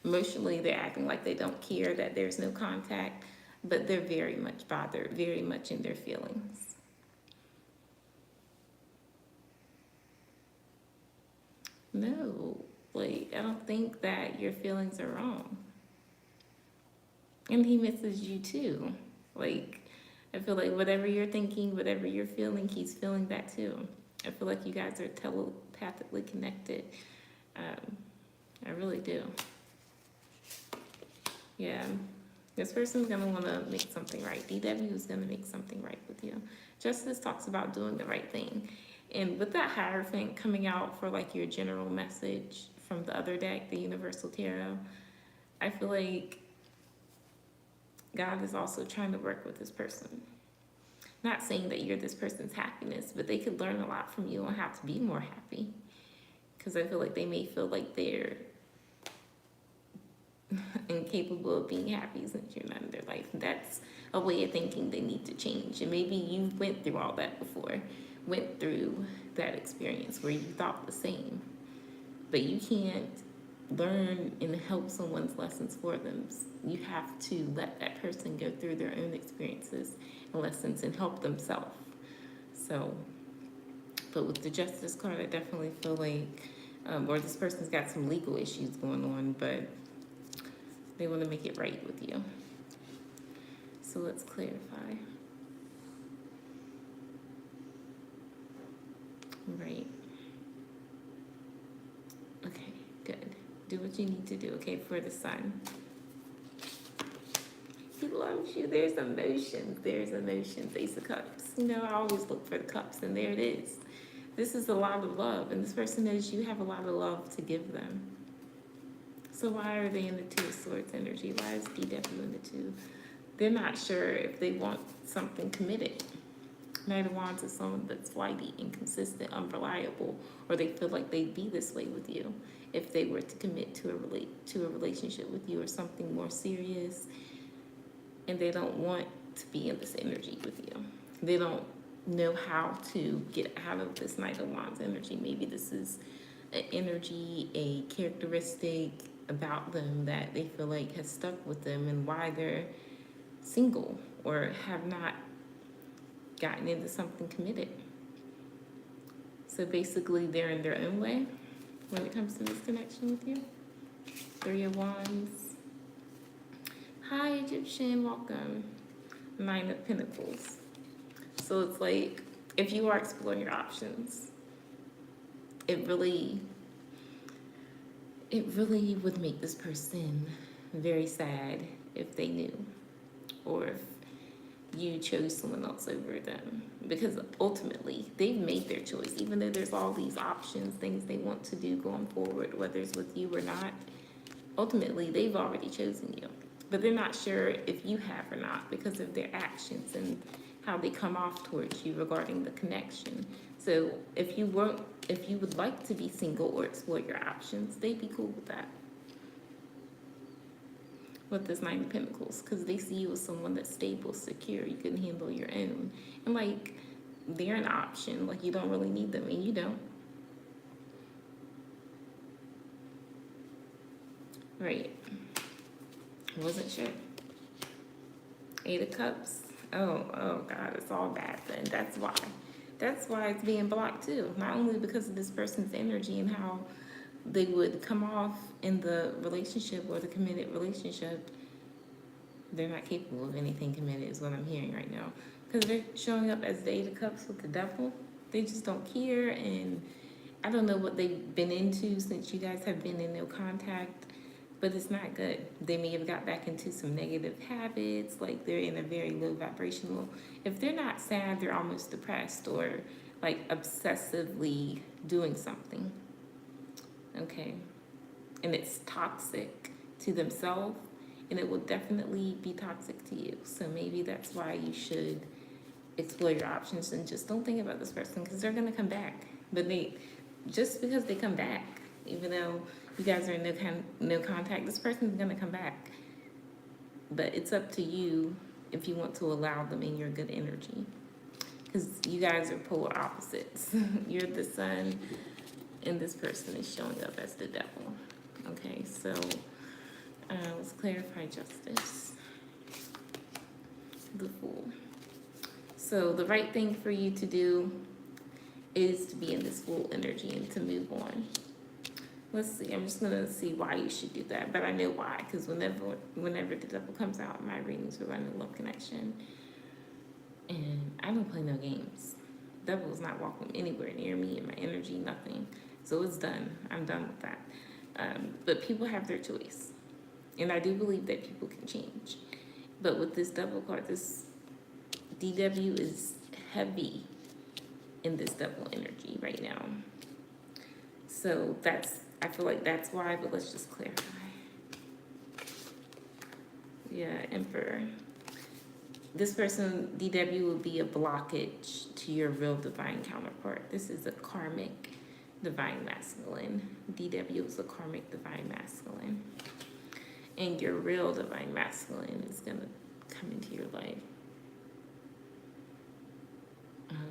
Emotionally, they're acting like they don't care that there's no contact, but they're very much bothered, very much in their feelings. No, like, I don't think that your feelings are wrong. And he misses you too. Like, I feel like whatever you're thinking, whatever you're feeling, he's feeling that too. I feel like you guys are telepathically connected. I really do. Yeah. This person's going to want to make something right. DW is going to make something right with you. Justice talks about doing the right thing. And with that Hierophant coming out for like your general message from the other deck, the Universal Tarot, I feel like God is also trying to work with this person. Not saying that you're this person's happiness, but they could learn a lot from you on how to be more happy. Because I feel like they may feel like they're incapable of being happy since you're not in their life. That's a way of thinking they need to change. And maybe you went through all that before, went through that experience where you thought the same. But you can't learn and help someone's lessons for them. You have to let that person go through their own experiences and lessons and help themselves. So, but with the Justice card, I definitely feel like, or this person's got some legal issues going on, but they want to make it right with you. So let's clarify. Right. Okay, good. Do what you need to do, okay, for the sun. He loves you. There's emotions. There's emotions. Ace of Cups. You know, I always look for the cups, and there it is. This is a lot of love, and this person knows you have a lot of love to give them. So why are they in the Two of Swords energy? Why is DW in the two? They're not sure if they want something committed. Knight of Wands is someone that's flighty, inconsistent, unreliable, or they feel like they'd be this way with you if they were to commit to a relationship with you or something more serious, and they don't want to be in this energy with you. They don't know how to get out of this Knight of Wands energy. Maybe this is an energy, a characteristic about them that they feel like has stuck with them and why they're single or have not gotten into something committed. So basically they're in their own way when it comes to this connection with you. 3 of Wands. Hi, Egyptian, welcome. 9 of Pentacles. So it's like, if you are exploring your options, it really would make this person very sad if they knew, or if you chose someone else over them, because ultimately they've made their choice. Even though there's all these options, things they want to do going forward, whether it's with you or not, ultimately they've already chosen you, but they're not sure if you have or not because of their actions and how they come off towards you regarding the connection. So if you would like to be single or explore your options, they'd be cool with that. With this 9 of Pentacles, because they see you as someone that's stable, secure, you can handle your own. And like, they're an option. Like, you don't really need them, and you don't. Right. Wasn't sure. Eight of Cups. Oh God, it's all bad then. That's why. That's why it's being blocked too. Not only because of this person's energy and how they would come off in the relationship or the committed relationship. They're not capable of anything committed is what I'm hearing right now. Because they're showing up as the Eight of Cups with the Devil. They just don't care, and I don't know what they've been into since you guys have been in no contact, but it's not good. They may have got back into some negative habits, like they're in a very low vibrational. If they're not sad, they're almost depressed or like obsessively doing something. Okay. And it's toxic to themselves, and it will definitely be toxic to you. So maybe that's why you should explore your options and just don't think about this person, because they're gonna come back. But just because they come back, even though you guys are in no contact, this person's gonna come back. But it's up to you if you want to allow them in your good energy, because you guys are polar opposites. You're the sun, and this person is showing up as the devil. Okay, so let's clarify justice. The Fool. So the right thing for you to do is to be in this Fool energy and to move on. Let's see, I'm just gonna see why you should do that, but I know why, because whenever the devil comes out, my readings are running love connection, and I don't play no games. Devil is not welcome anywhere near me and my energy, nothing. So it's done. I'm done with that. But people have their choice, and I do believe that people can change. But with this devil card, this DW is heavy in this devil energy right now. So I feel like that's why, but let's just clarify. Yeah, Emperor. This person, DW, will be a blockage to your real divine counterpart. This is a karmic divine masculine. DW is a karmic divine masculine. And your real divine masculine is going to come into your life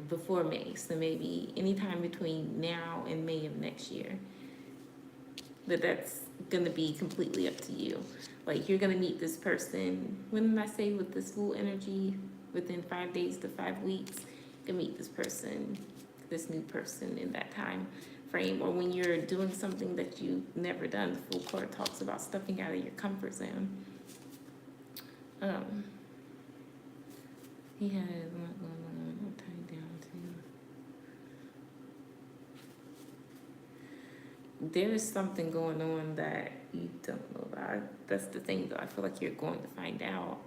before May. So maybe anytime between now and May of next year. But that's going to be completely up to you. Like, you're going to meet this person, when I say with this Fool energy, within 5 days to 5 weeks, you can meet this person, this new person in that time frame. Or when you're doing something that you've never done. The Fool card talks about stepping out of your comfort zone. He has a lot going on. I'll tie it down too. There is something going on that you don't know about. That's the thing, though. I feel like you're going to find out.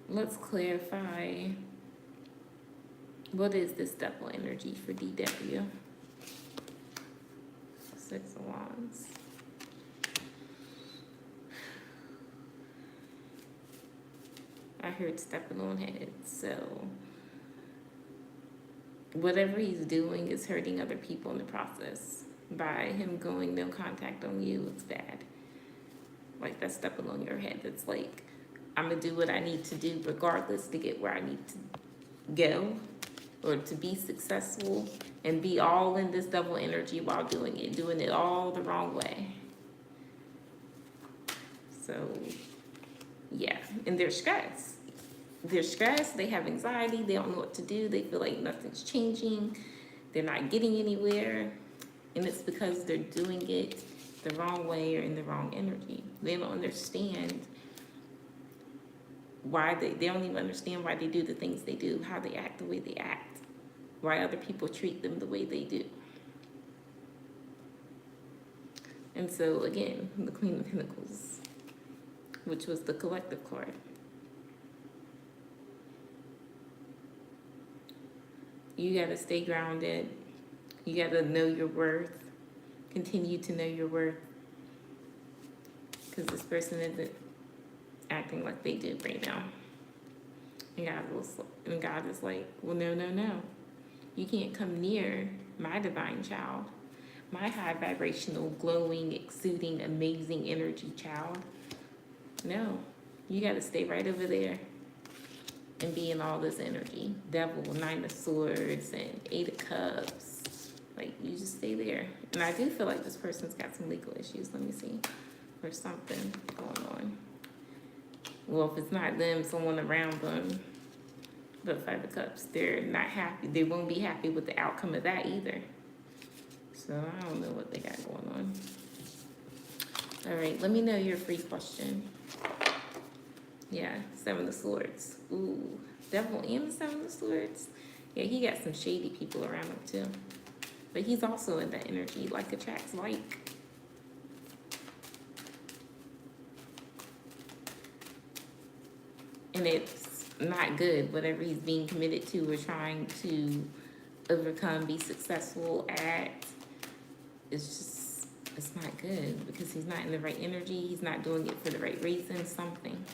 Let's clarify. What is this devil energy for DW? 6 of Wands. I heard stepping on heads, so whatever he's doing is hurting other people in the process. By him going no contact on you, it's bad. Like, that's stepping on your head. It's like, I'm gonna do what I need to do regardless to get where I need to go or to be successful, and be all in this double energy while doing it all the wrong way. So yeah, and they're stressed. They're stressed, they have anxiety, they don't know what to do, they feel like nothing's changing, they're not getting anywhere, and it's because they're doing it the wrong way or in the wrong energy. They don't understand why they don't even understand why they do the things they do, how they act the way they act, why other people treat them the way they do. And so again, the Queen of Pentacles, which was the collective card. You gotta stay grounded. You gotta know your worth. Continue to know your worth. Because this person isn't acting like they do right now. And God is like, well, no. You can't come near my divine child. My high vibrational, glowing, exuding, amazing energy child. No. You got to stay right over there and be in all this energy. Devil, Nine of Swords, and Eight of Cups. Like, you just stay there. And I do feel like this person's got some legal issues. Let me see. Or something going on. Well, if it's not them, someone around them. But Five of Cups, they're not happy. They won't be happy with the outcome of that either. So I don't know what they got going on. All right, let me know your free question. Yeah, Seven of Swords. Ooh, Devil and the Seven of Swords. Yeah, he got some shady people around him too. But he's also in that energy, like attracts like. And it's not good, whatever he's being committed to or trying to overcome, be successful at. It's not good because he's not in the right energy. He's not doing it for the right reason, something.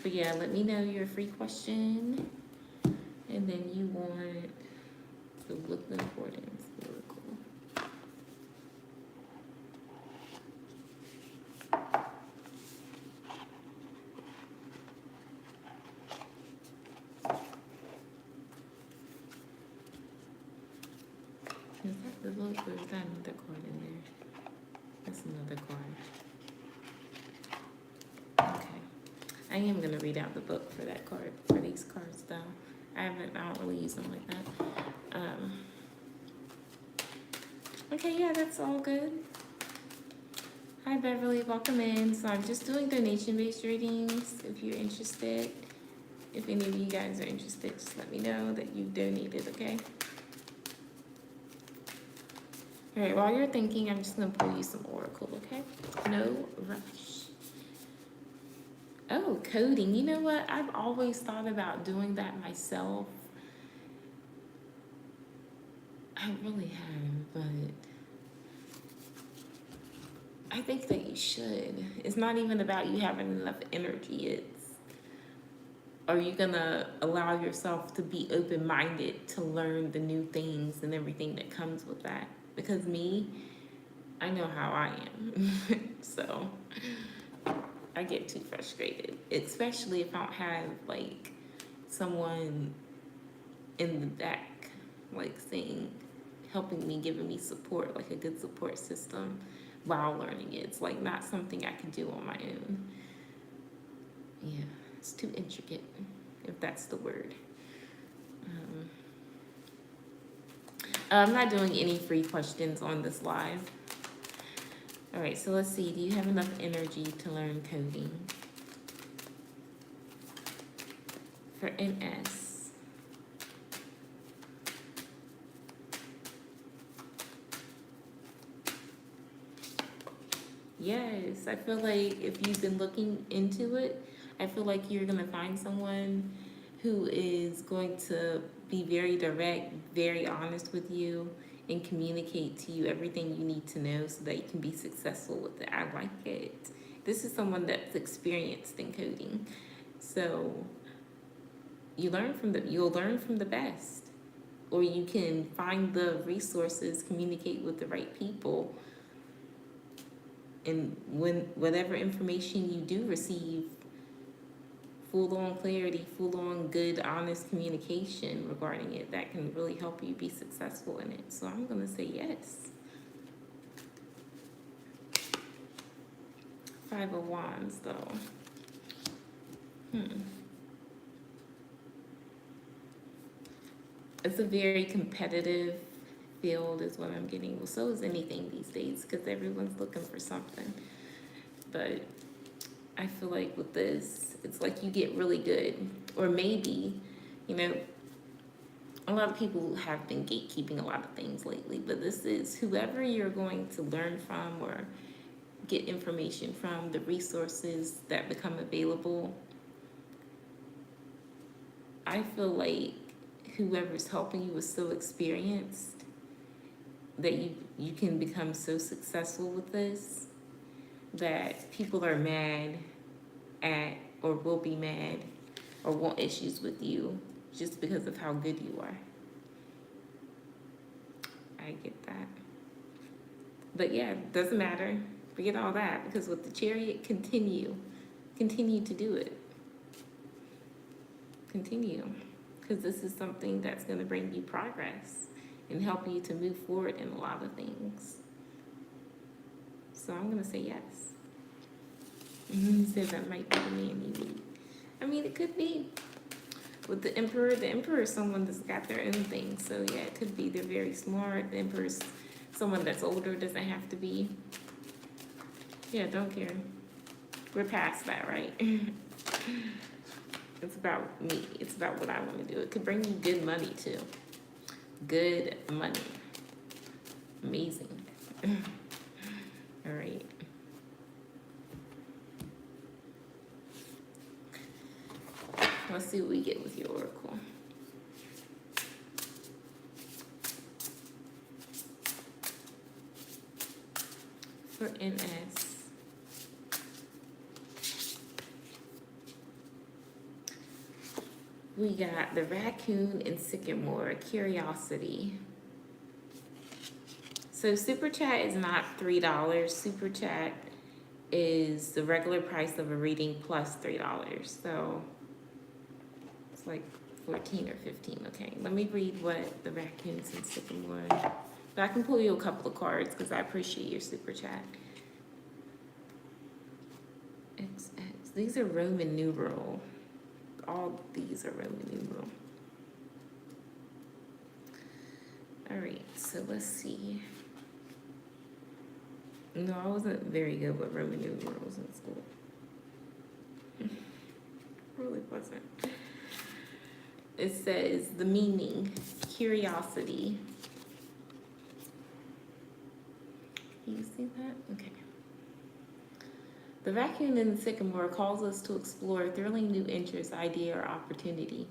But yeah, let me know your free question. And then you want the look of importance. Oracle. Is that the look or is that another card in there? That's another card. Okay. I am going to read out the book for that card, for these cards though. I don't really use them like that. Okay, yeah, that's all good. Hi Beverly, welcome in. So I'm just doing donation-based readings if you're interested. If any of you guys are interested, just let me know that you've donated, okay? All right, while you're thinking, I'm just gonna pull you some oracle, okay? No rush. Oh, coding. You know what? I've always thought about doing that myself. I really have, but I think that you should. It's not even about you having enough energy. It's, are you gonna allow yourself to be open-minded to learn the new things and everything that comes with that? Because me, I know how I am. So I get too frustrated, especially if I don't have like someone in the back, like saying, helping me, giving me support, like a good support system while learning it. It's like not something I can do on my own. Yeah, it's too intricate, if that's the word. I'm not doing any free questions on this live. All right, so let's see. Do you have enough energy to learn coding? For MS. Yes, I feel like if you've been looking into it, I feel like you're going to find someone who is going to be very direct, very honest with you, and communicate to you everything you need to know so that you can be successful with it. I like it. This is someone that's experienced in coding. So you'll learn from the best. Or you can find the resources, communicate with the right people. And when whatever information you do receive, full-on clarity, full-on good, honest communication regarding it, that can really help you be successful in it. So I'm going to say yes. Five of Wands, though. It's a very competitive field is what I'm getting. Well, so is anything these days because everyone's looking for something. But I feel like with this, it's like you get really good. Or maybe, you know, a lot of people have been gatekeeping a lot of things lately, but this is whoever you're going to learn from or get information from, the resources that become available. I feel like whoever's helping you is so experienced that you can become so successful with this that people are mad at or will be mad or want issues with you just because of how good you are. I get that. But yeah, it doesn't matter Forget all that, because with the Chariot, continue to do it. Continue, because this is something that's going to bring you progress and help you to move forward in a lot of things. So I'm going to say yes. He said that might be the man you need. I mean, it could be. With the Emperor is someone that's got their own thing. So yeah, it could be they're very smart. The Emperor's someone that's older, doesn't have to be. Yeah, don't care. We're past that, right? It's about me. It's about what I want to do. It could bring you good money too. Good money. Amazing. All right. Let's see what we get with your oracle. For NS. We got the raccoon and sycamore, curiosity. So Super Chat is not $3. Super Chat is the regular price of a reading plus $3. So it's like 14 or 15. Okay, let me read what the raccoons and sycamore. But I can pull you a couple of cards because I appreciate your Super Chat. XX. These are Roman numeral. All these are Roman numeral. All right, so let's see. No, I wasn't very good with Roman numerals in school. Really wasn't. It says the meaning, curiosity. Can you see that? Okay. The raccoon and the sycamore calls us to explore a thrilling new interest, idea, or opportunity.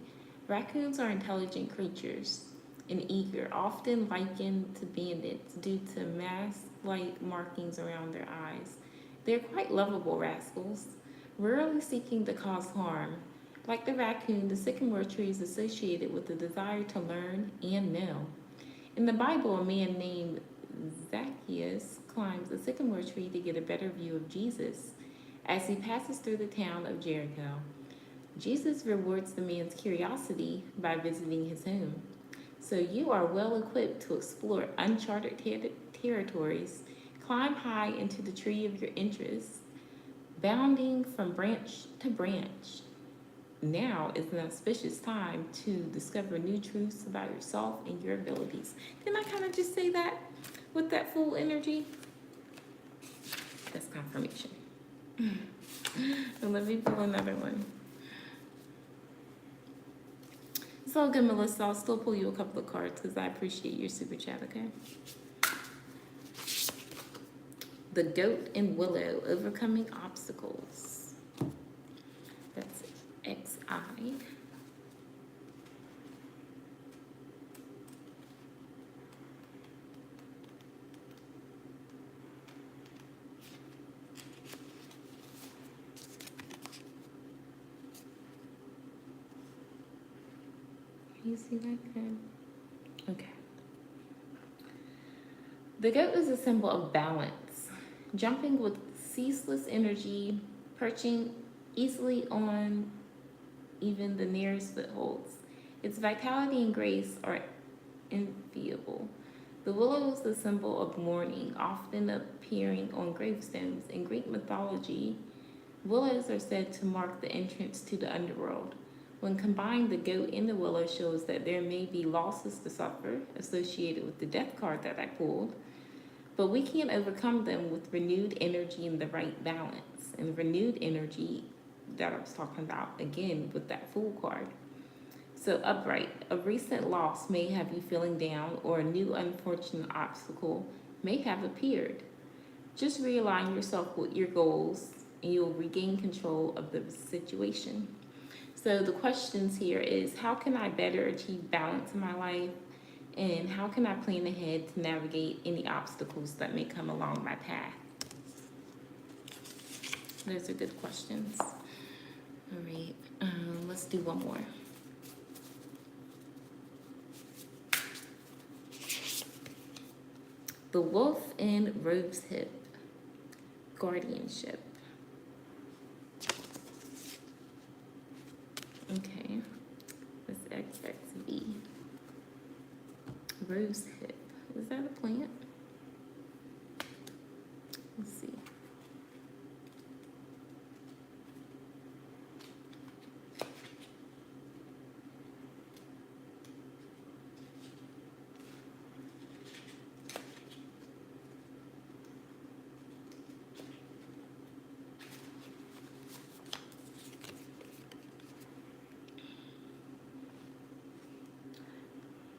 Raccoons are intelligent creatures and eager, often likened to bandits due to mask-like markings around their eyes. They're quite lovable rascals, rarely seeking to cause harm. Like the raccoon, the sycamore tree is associated with the desire to learn and know. In the Bible, a man named Zacchaeus climbs the sycamore tree to get a better view of Jesus as he passes through the town of Jericho. Jesus rewards the man's curiosity by visiting his home. So you are well equipped to explore uncharted territories, climb high into the tree of your interests, bounding from branch to branch. Now is an auspicious time to discover new truths about yourself and your abilities. Didn't I kind of just say that with that full energy? That's confirmation. And let me pull another one. It's all good, Melissa. I'll still pull you a couple of cards because I appreciate your super chat, okay? The goat and willow, overcoming obstacles. That's XI. You see that good? Okay. The goat is a symbol of balance, jumping with ceaseless energy, perching easily on even the nearest footholds. Its vitality and grace are enviable. The willow is the symbol of mourning, often appearing on gravestones. In Greek mythology, willows are said to mark the entrance to the underworld. When combined, the goat and the willow shows that there may be losses to suffer associated with the death card that I pulled, but we can overcome them with renewed energy and the right balance. And renewed energy that I was talking about, again, with that Fool card. So upright, a recent loss may have you feeling down, or a new unfortunate obstacle may have appeared. Just realign yourself with your goals and you'll regain control of the situation. So the questions here is, how can I better achieve balance in my life? And how can I plan ahead to navigate any obstacles that may come along my path? Those are good questions. All right, let's do one more. The wolf and rope's hip. guardianship. Okay, let's XXV. Rose hip. Is that a plant? Let's see.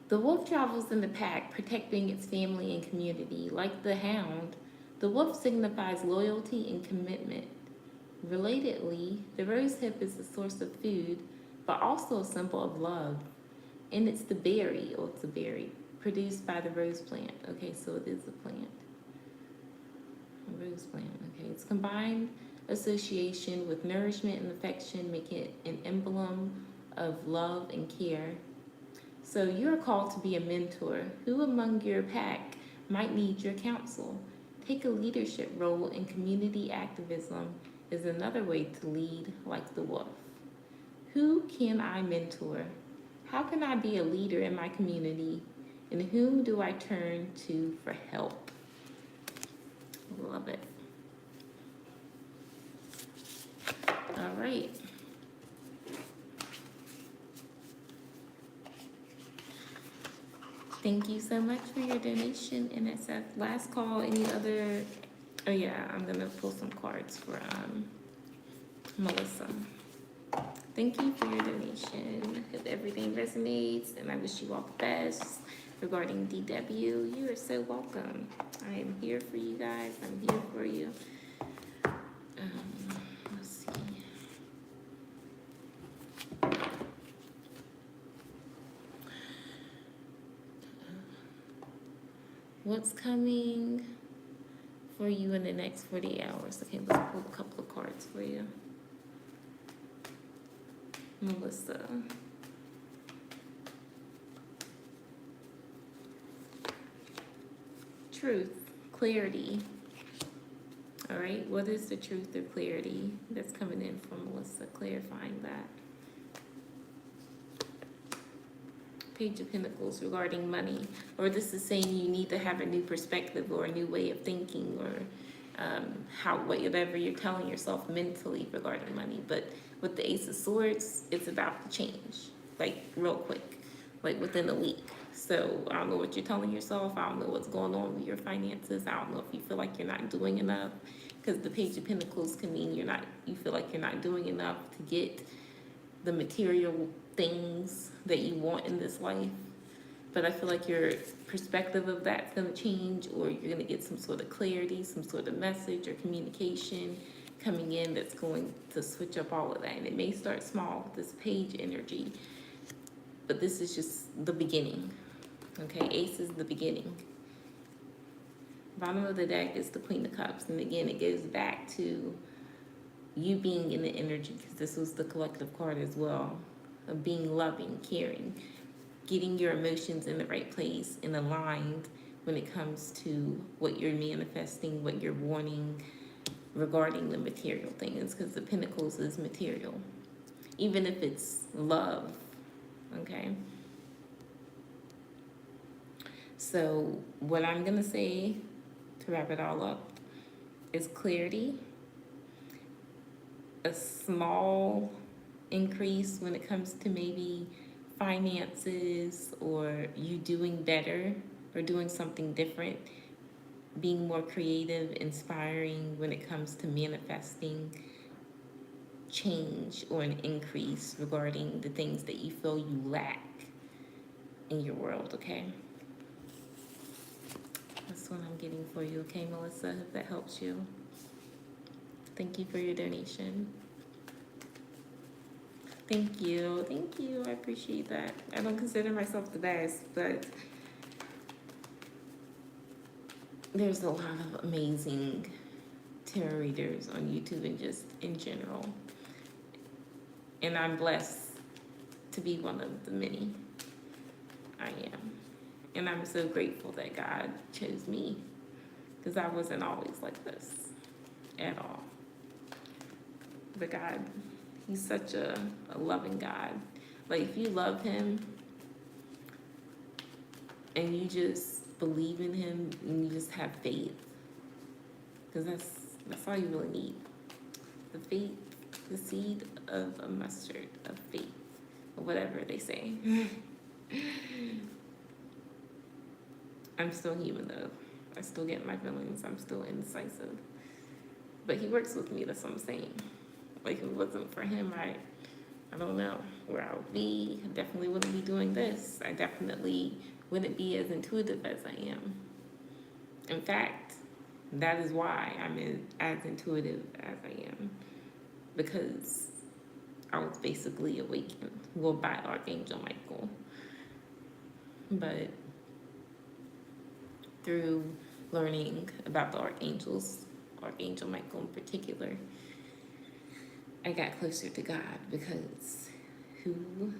The wolf travels in the pack, protecting its family and community. Like the hound, the wolf signifies loyalty and commitment. Relatedly, the rose hip is a source of food, but also a symbol of love. And it's the berry, or it's a berry, produced by the rose plant. Okay, so it is a plant. A rose plant, okay. It's combined association with nourishment and affection, making it an emblem of love and care. So you're called to be a mentor. Who among your pack might need your counsel? Take a leadership role in community activism is another way to lead like the wolf. Who can I mentor? How can I be a leader in my community? And whom do I turn to for help? Love it. All right. Thank you so much for your donation, NSF. Last call, any other? Oh yeah, I'm gonna pull some cards for Melissa. Thank you for your donation. Hope everything resonates, and I wish you all the best. Regarding DW, you are so welcome. I am here for you guys. I'm here for you. Let's see. What's coming for you in the next 48 hours? Okay, let's pull a couple of cards for you. Melissa. Truth, clarity. All right, what is the truth or clarity that's coming in from Melissa, clarifying that? Page of Pentacles regarding money, or this is saying you need to have a new perspective or a new way of thinking, or whatever you're telling yourself mentally regarding money. But with the Ace of Swords, it's about to change, like real quick, like within a week. So I don't know what you're telling yourself. I don't know what's going on with your finances. I don't know if you feel like you're not doing enough, because the Page of Pentacles can mean you feel like you're not doing enough to get the material things that you want in this life. But I feel like your perspective of that's going to change, or you're going to get some sort of clarity, some sort of message or communication coming in that's going to switch up all of that. And it may start small, this page energy, but this is just the beginning. Okay, Ace is the beginning. Bottom of the deck is the Queen of Cups. And again, it goes back to you being in the energy, because this was the collective card as well, of being loving, caring, getting your emotions in the right place and aligned when it comes to what you're manifesting, what you're wanting regarding the material things, because the Pentacles is material, even if it's love, okay? So what I'm gonna say to wrap it all up is clarity, a small increase when it comes to maybe finances, or you doing better or doing something different, being more creative, inspiring when it comes to manifesting change or an increase regarding the things that you feel you lack in your world, okay? That's what I'm getting for you, okay, Melissa? If that helps you. Thank you for your donation. Thank you. Thank you. I appreciate that. I don't consider myself the best, but there's a lot of amazing tarot readers on YouTube and just in general. And I'm blessed to be one of the many. I am. And I'm so grateful that God chose me, because I wasn't always like this. at all. But God, he's such a loving God. Like, if you love him and you just believe in him and you just have faith, because that's all you really need. The faith, the seed of a mustard of faith, or whatever they say. I'm still human though. I still get my feelings. I'm still indecisive. But he works with me, that's what I'm saying. Like, if it wasn't for him, I don't know where I would be. I definitely wouldn't be doing this. I definitely wouldn't be as intuitive as I am. In fact, that is why I'm as intuitive as I am. Because I was basically awakened, well, by Archangel Michael. But through learning about the archangels, Archangel Michael in particular, I got closer to God, because who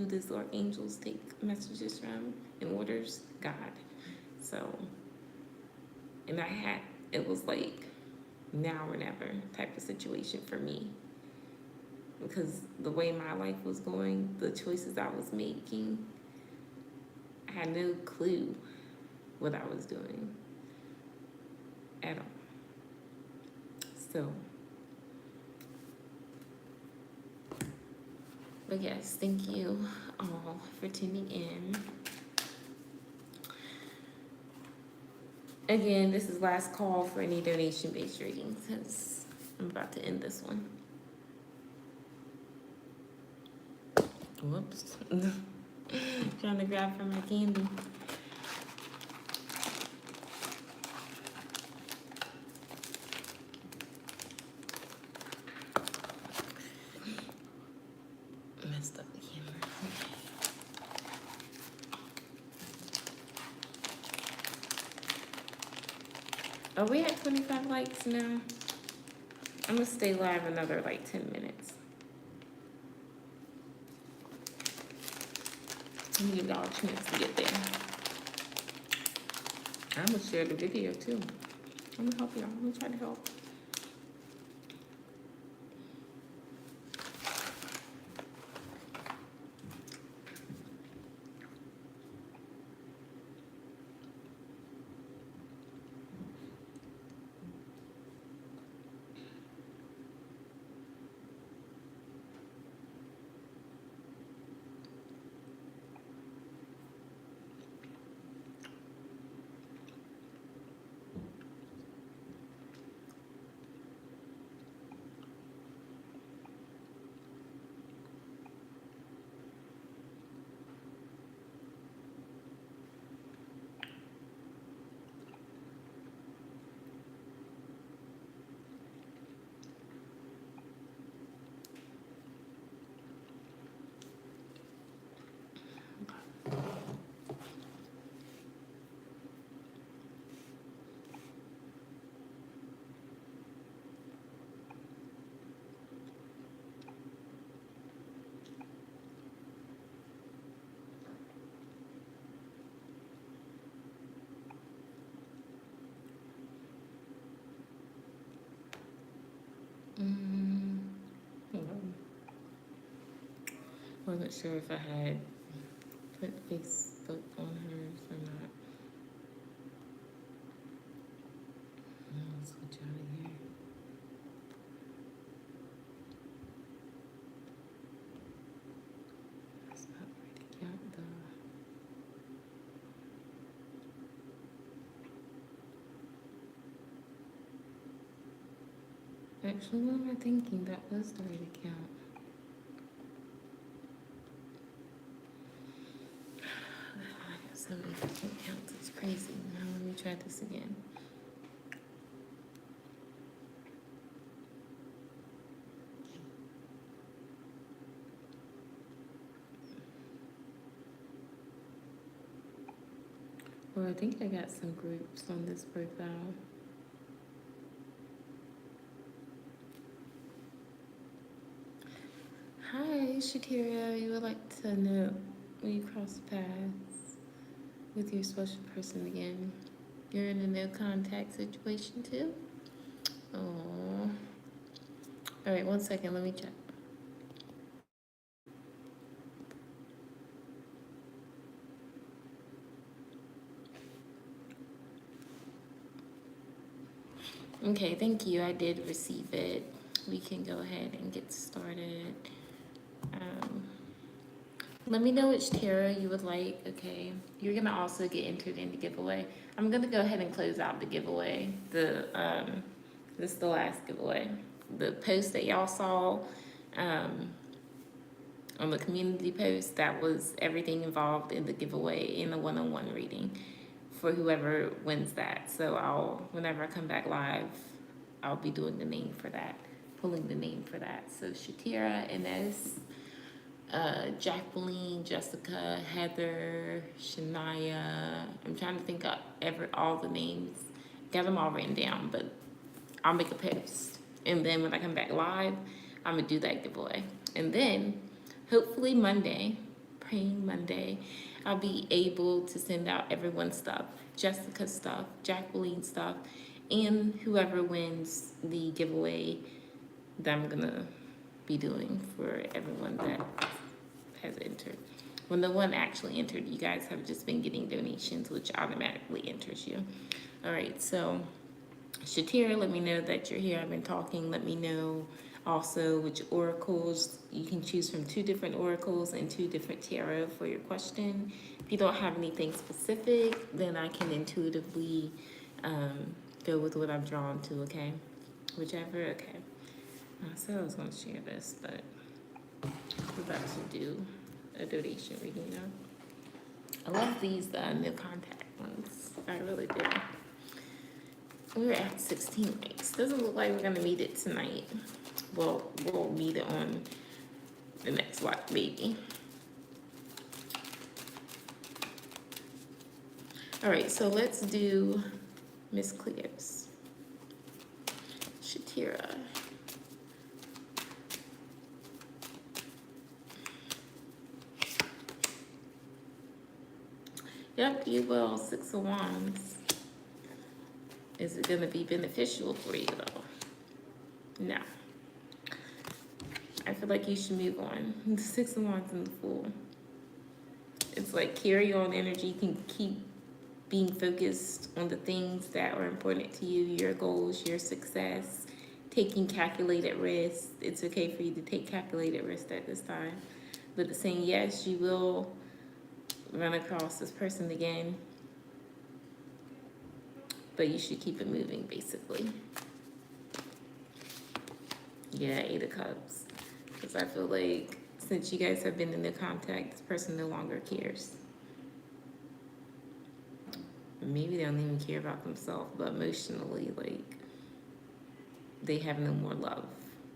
does the archangels take messages from and orders? God. So, and it was like now or never type of situation for me, because the way my life was going, the choices I was making, I had no clue what I was doing at all. So, but yes, thank you all for tuning in. Again, this is last call for any donation-based readings, since I'm about to end this one. Whoops. Trying to grab for my candy. Messed up the camera. Are we at 25 likes now? I'm gonna stay live another like 10 minutes. I'm gonna give y'all a chance to get there. I'm gonna share the video too. I'm gonna help y'all. I'm gonna try to help. Hold on. Wasn't sure if I had put Facebook on hers or not. I'll switch out of here. That's not ready yet though. Actually, what am I thinking? That was the right account. I got so many different accounts, it's crazy. Now let me try this again. Well, I think I got some groups on this profile. Hi, Shakira. You would like to know when you cross paths with your special person again? You're in a no contact situation too? Oh. All right, 1 second, let me check. Okay, thank you. I did receive it. We can go ahead and get started. Um, Let me know which tarot you would like. Okay, you're gonna also get entered in the giveaway. I'm gonna go ahead and close out the giveaway. This is the last giveaway. The post that y'all saw, um, on the community post, that was everything involved in the giveaway in the one-on-one reading for whoever wins that. So whenever I come back live, I'll be doing the name for that, pulling the name for that. So Shatira, Ines, Jacqueline, Jessica, Heather, Shania. I'm trying to think of all the names. Got them all written down, but I'll make a post. And then when I come back live, I'm gonna do that giveaway. And then hopefully Monday, praying Monday, I'll be able to send out everyone's stuff, Jessica's stuff, Jacqueline's stuff, and whoever wins the giveaway that I'm gonna be doing for everyone that has entered. When the one actually entered, you guys have just been getting donations, which automatically enters you. All right, so Shatira, let me know that you're here. I've been talking. Let me know also which oracles. You can choose from 2 different oracles and 2 different tarot for your question. If you don't have anything specific, then I can intuitively go with what I'm drawn to, okay? Whichever, okay. I said I was going to share this, but we're about to do a donation reading now. I love these no contact ones. I really do. We were at 16 likes. Doesn't look like we're gonna meet it tonight. Well, we'll meet it on the next lot, maybe. All right, so let's do Miss Cleo's. Shatira. Yep, you will. 6 of Wands. Is it gonna be beneficial for you though? No. I feel like you should move on. The 6 of Wands and the Fool. It's like carry on energy. You can keep being focused on the things that are important to you, your goals, your success, taking calculated risks. It's okay for you to take calculated risks at this time. But it's saying, yes, you will run across this person again, but you should keep it moving, basically. Yeah, 8 of Cups. Because I feel like since you guys have been in the contact, this person no longer cares. Maybe they don't even care about themselves, but emotionally, like, they have no more love.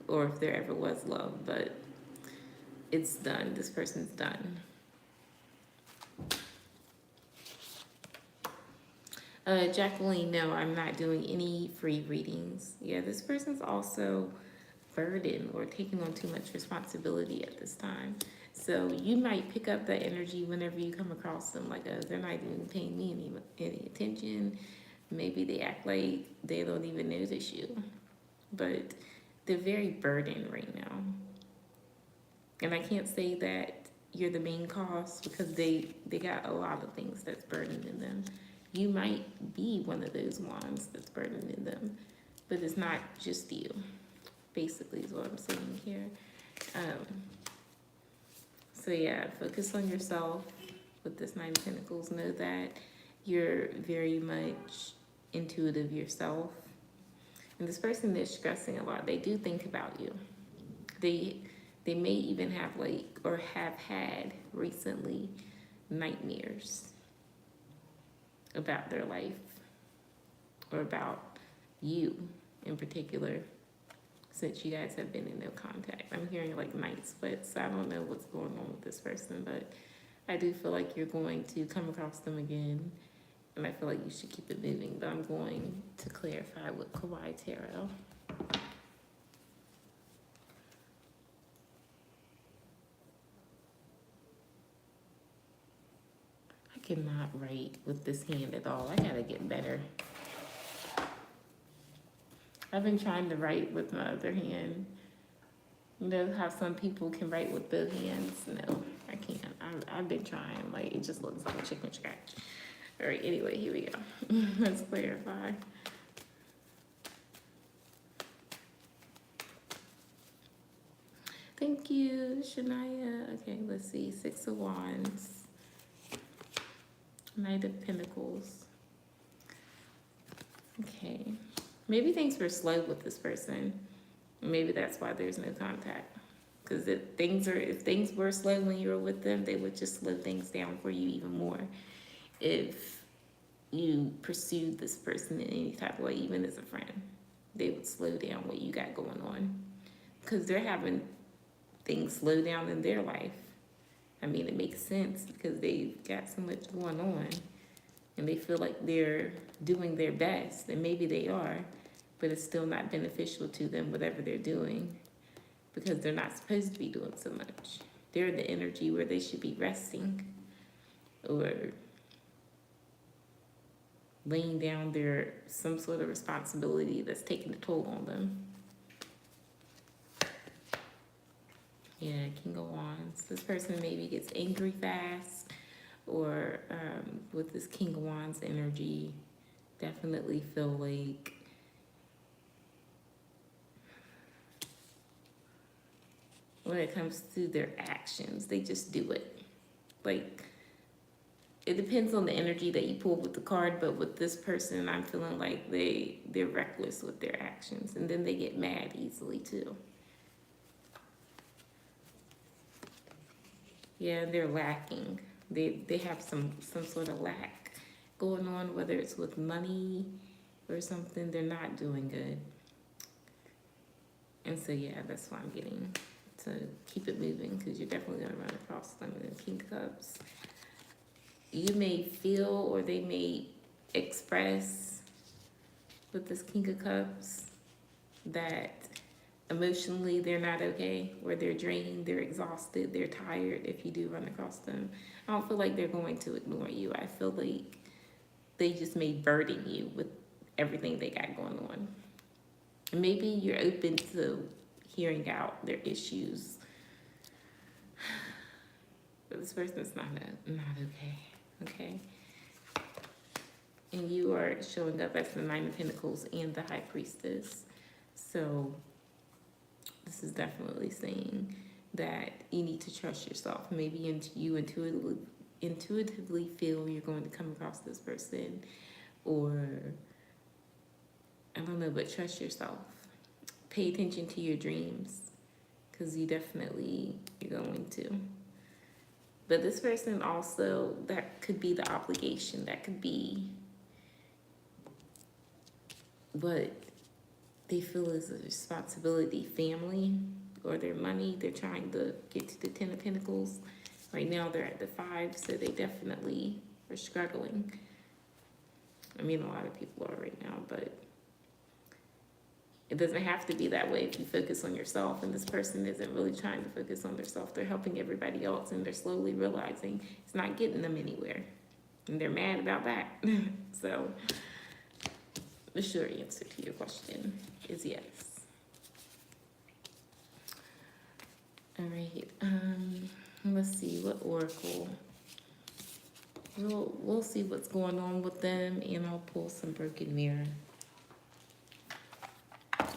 Or if there ever was love, but it's done. This person's done. Jacqueline, no, I'm not doing any free readings. Yeah, this person's also burdened or taking on too much responsibility at this time. So you might pick up that energy whenever you come across them, like, they're not even paying me any attention. Maybe they act like they don't even notice you. But they're very burdened right now. And I can't say that you're the main cause because they got a lot of things that's burdening them. You might be one of those ones that's burdening them, but it's not just you, basically is what I'm saying here. So yeah, focus on yourself with this 9 of Pentacles. Know that you're very much intuitive yourself. And this person is stressing a lot. They do think about you. They may even have or have had recently nightmares about their life or about you in particular, since you guys have been in no contact. I'm hearing night sweats, so I don't know what's going on with this person, but I do feel like you're going to come across them again, and I feel like you should keep it moving, but I'm going to clarify with Kawaii Tarot. I cannot write with this hand at all. I gotta get better. I've been trying to write with my other hand. You know how some people can write with both hands? No, I can't. I've been trying. Like, it just looks like a chicken scratch. All right, anyway, here we go. Let's clarify. Thank you, Shania. Okay, let's see. 6 of Wands. Knight of Pentacles. Okay. Maybe things were slow with this person. Maybe that's why there's no contact. Because if things were slow when you were with them, they would just slow things down for you even more. If you pursued this person in any type of way, even as a friend, they would slow down what you got going on. Because they're having things slow down in their life. I mean, it makes sense because they've got so much going on and they feel like they're doing their best, and maybe they are, but it's still not beneficial to them, whatever they're doing, because they're not supposed to be doing so much. They're in the energy where they should be resting or laying down some sort of responsibility that's taking a toll on them. Yeah, King of Wands. This person maybe gets angry fast, or with this King of Wands energy, definitely feel like when it comes to their actions, they just do it. Like, it depends on the energy that you pull with the card, but with this person, I'm feeling like they're reckless with their actions, and then they get mad easily too. Yeah, they're lacking. They have some sort of lack going on, whether it's with money or something. They're not doing good. And so, yeah, that's why I'm getting to keep it moving, because you're definitely going to run across them in the King of Cups. You may feel, or they may express with this King of Cups that emotionally they're not okay, or they're drained, they're exhausted, they're tired if you do run across them. I don't feel like they're going to ignore you. I feel like they just may burden you with everything they got going on. And maybe you're open to hearing out their issues, but this person's not okay. And you are showing up as the Nine of Pentacles and the High Priestess. So this is definitely saying that you need to trust yourself. Maybe you intuitively feel you're going to come across this person, or I don't know, but trust yourself. Pay attention to your dreams, because you're going to. But this person also, that could be the obligation. That could be what they feel is a responsibility. Family or their money. They're trying to get to the 10 of Pentacles. Right now they're at the 5, so they definitely are struggling. I mean, a lot of people are right now, but it doesn't have to be that way if you focus on yourself. And this person isn't really trying to focus on themselves. They're helping everybody else, and they're slowly realizing it's not getting them anywhere. And they're mad about that. So the short answer to your question is yes. All right. Let's see, what oracle. We'll see what's going on with them, and I'll pull some broken mirror.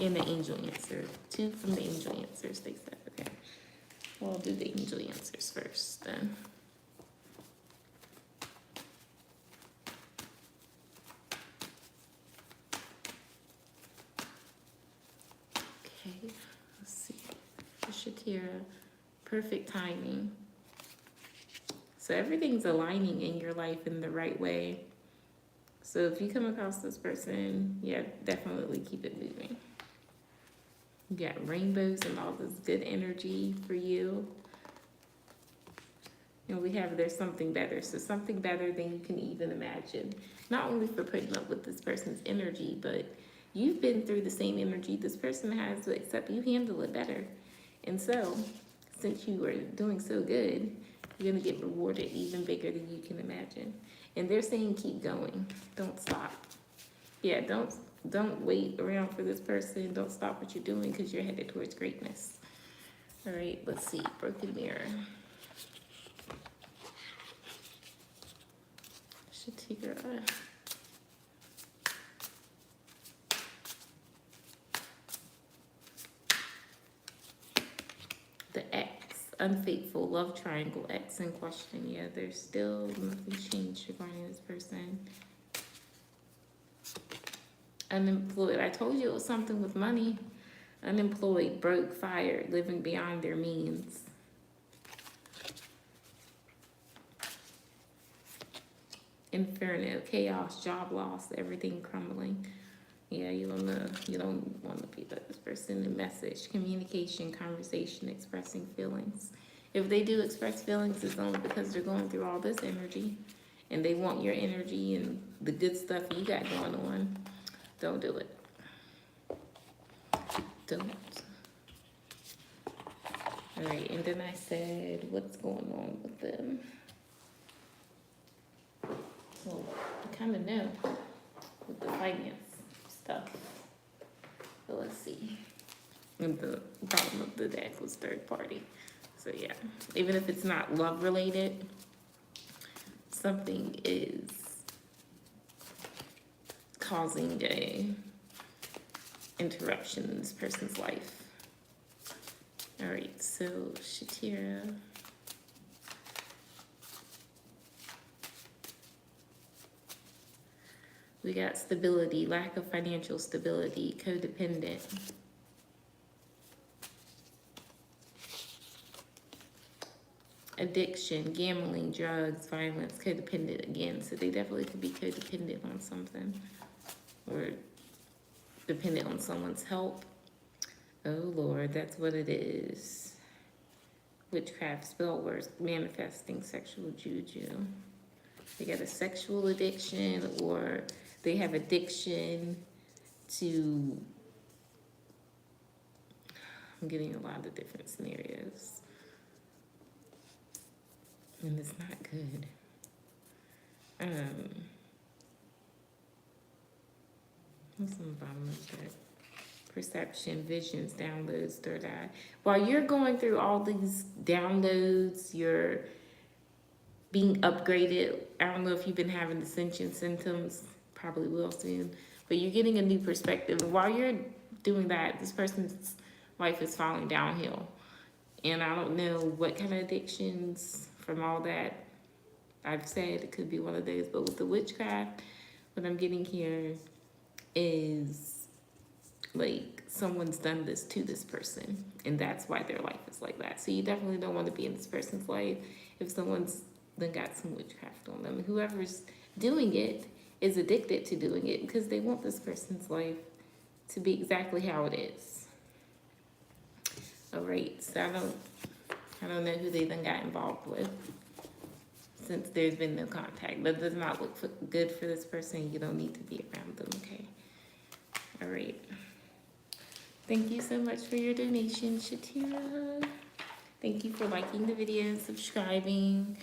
And the angel answer. 2 from the angel answers, they said. Okay. Well, I'll do the angel answers first then. Okay, let's see. Shatira, perfect timing. So everything's aligning in your life in the right way. So if you come across this person, yeah, definitely keep it moving. You got rainbows and all this good energy for you. And there's something better. So something better than you can even imagine. Not only for putting up with this person's energy, but you've been through the same energy this person has, except you handle it better. And so, since you are doing so good, you're going to get rewarded even bigger than you can imagine. And they're saying keep going. Don't stop. Yeah, don't Don't wait around for this person. Don't stop what you're doing because you're headed towards greatness. All right, let's see. Broken mirror. Shatira. The X, unfaithful, love triangle, X in question. Yeah, there's still nothing changed regarding this person. Unemployed. I told you it was something with money. Unemployed, broke, fired, living beyond their means. Inferno, chaos, job loss, everything crumbling. Yeah, you don't wanna be this person. A message, communication, conversation, expressing feelings. If they do express feelings, it's only because they're going through all this energy and they want your energy and the good stuff you got going on. Don't do it. Don't. All right, and then I said, what's going on with them? Well, I kind of know with the finance stuff. But let's see. And the bottom of the deck was third party. So yeah, even if it's not love related, something is causing a interruption in this person's life. All right, so Shatira. We got stability, lack of financial stability, codependent. Addiction, gambling, drugs, violence, codependent again. So they definitely could be codependent on something or dependent on someone's help. Oh Lord, that's what it is. Witchcraft, spell words, manifesting, sexual juju. They got a sexual addiction or they have addiction to, I'm getting a lot of different scenarios. And it's not good. What's on the bottom of that? Perception, visions, downloads, third eye. While you're going through all these downloads, you're being upgraded. I don't know if you've been having dissension symptoms, probably will soon, but you're getting a new perspective. And while you're doing that, this person's life is falling downhill. And I don't know what kind of addictions from all that I've said, it could be one of those, but with the witchcraft, what I'm getting here is like someone's done this to this person and that's why their life is like that. So you definitely don't want to be in this person's life if someone's then got some witchcraft on them. Whoever's doing it is addicted to doing it because they want this person's life to be exactly how it is. All right, so I don't know who they then got involved with since there's been no contact. That does not look good for this person. You don't need to be around them, okay? All right. Thank you so much for your donation, Shatira. Thank you for liking the video and subscribing.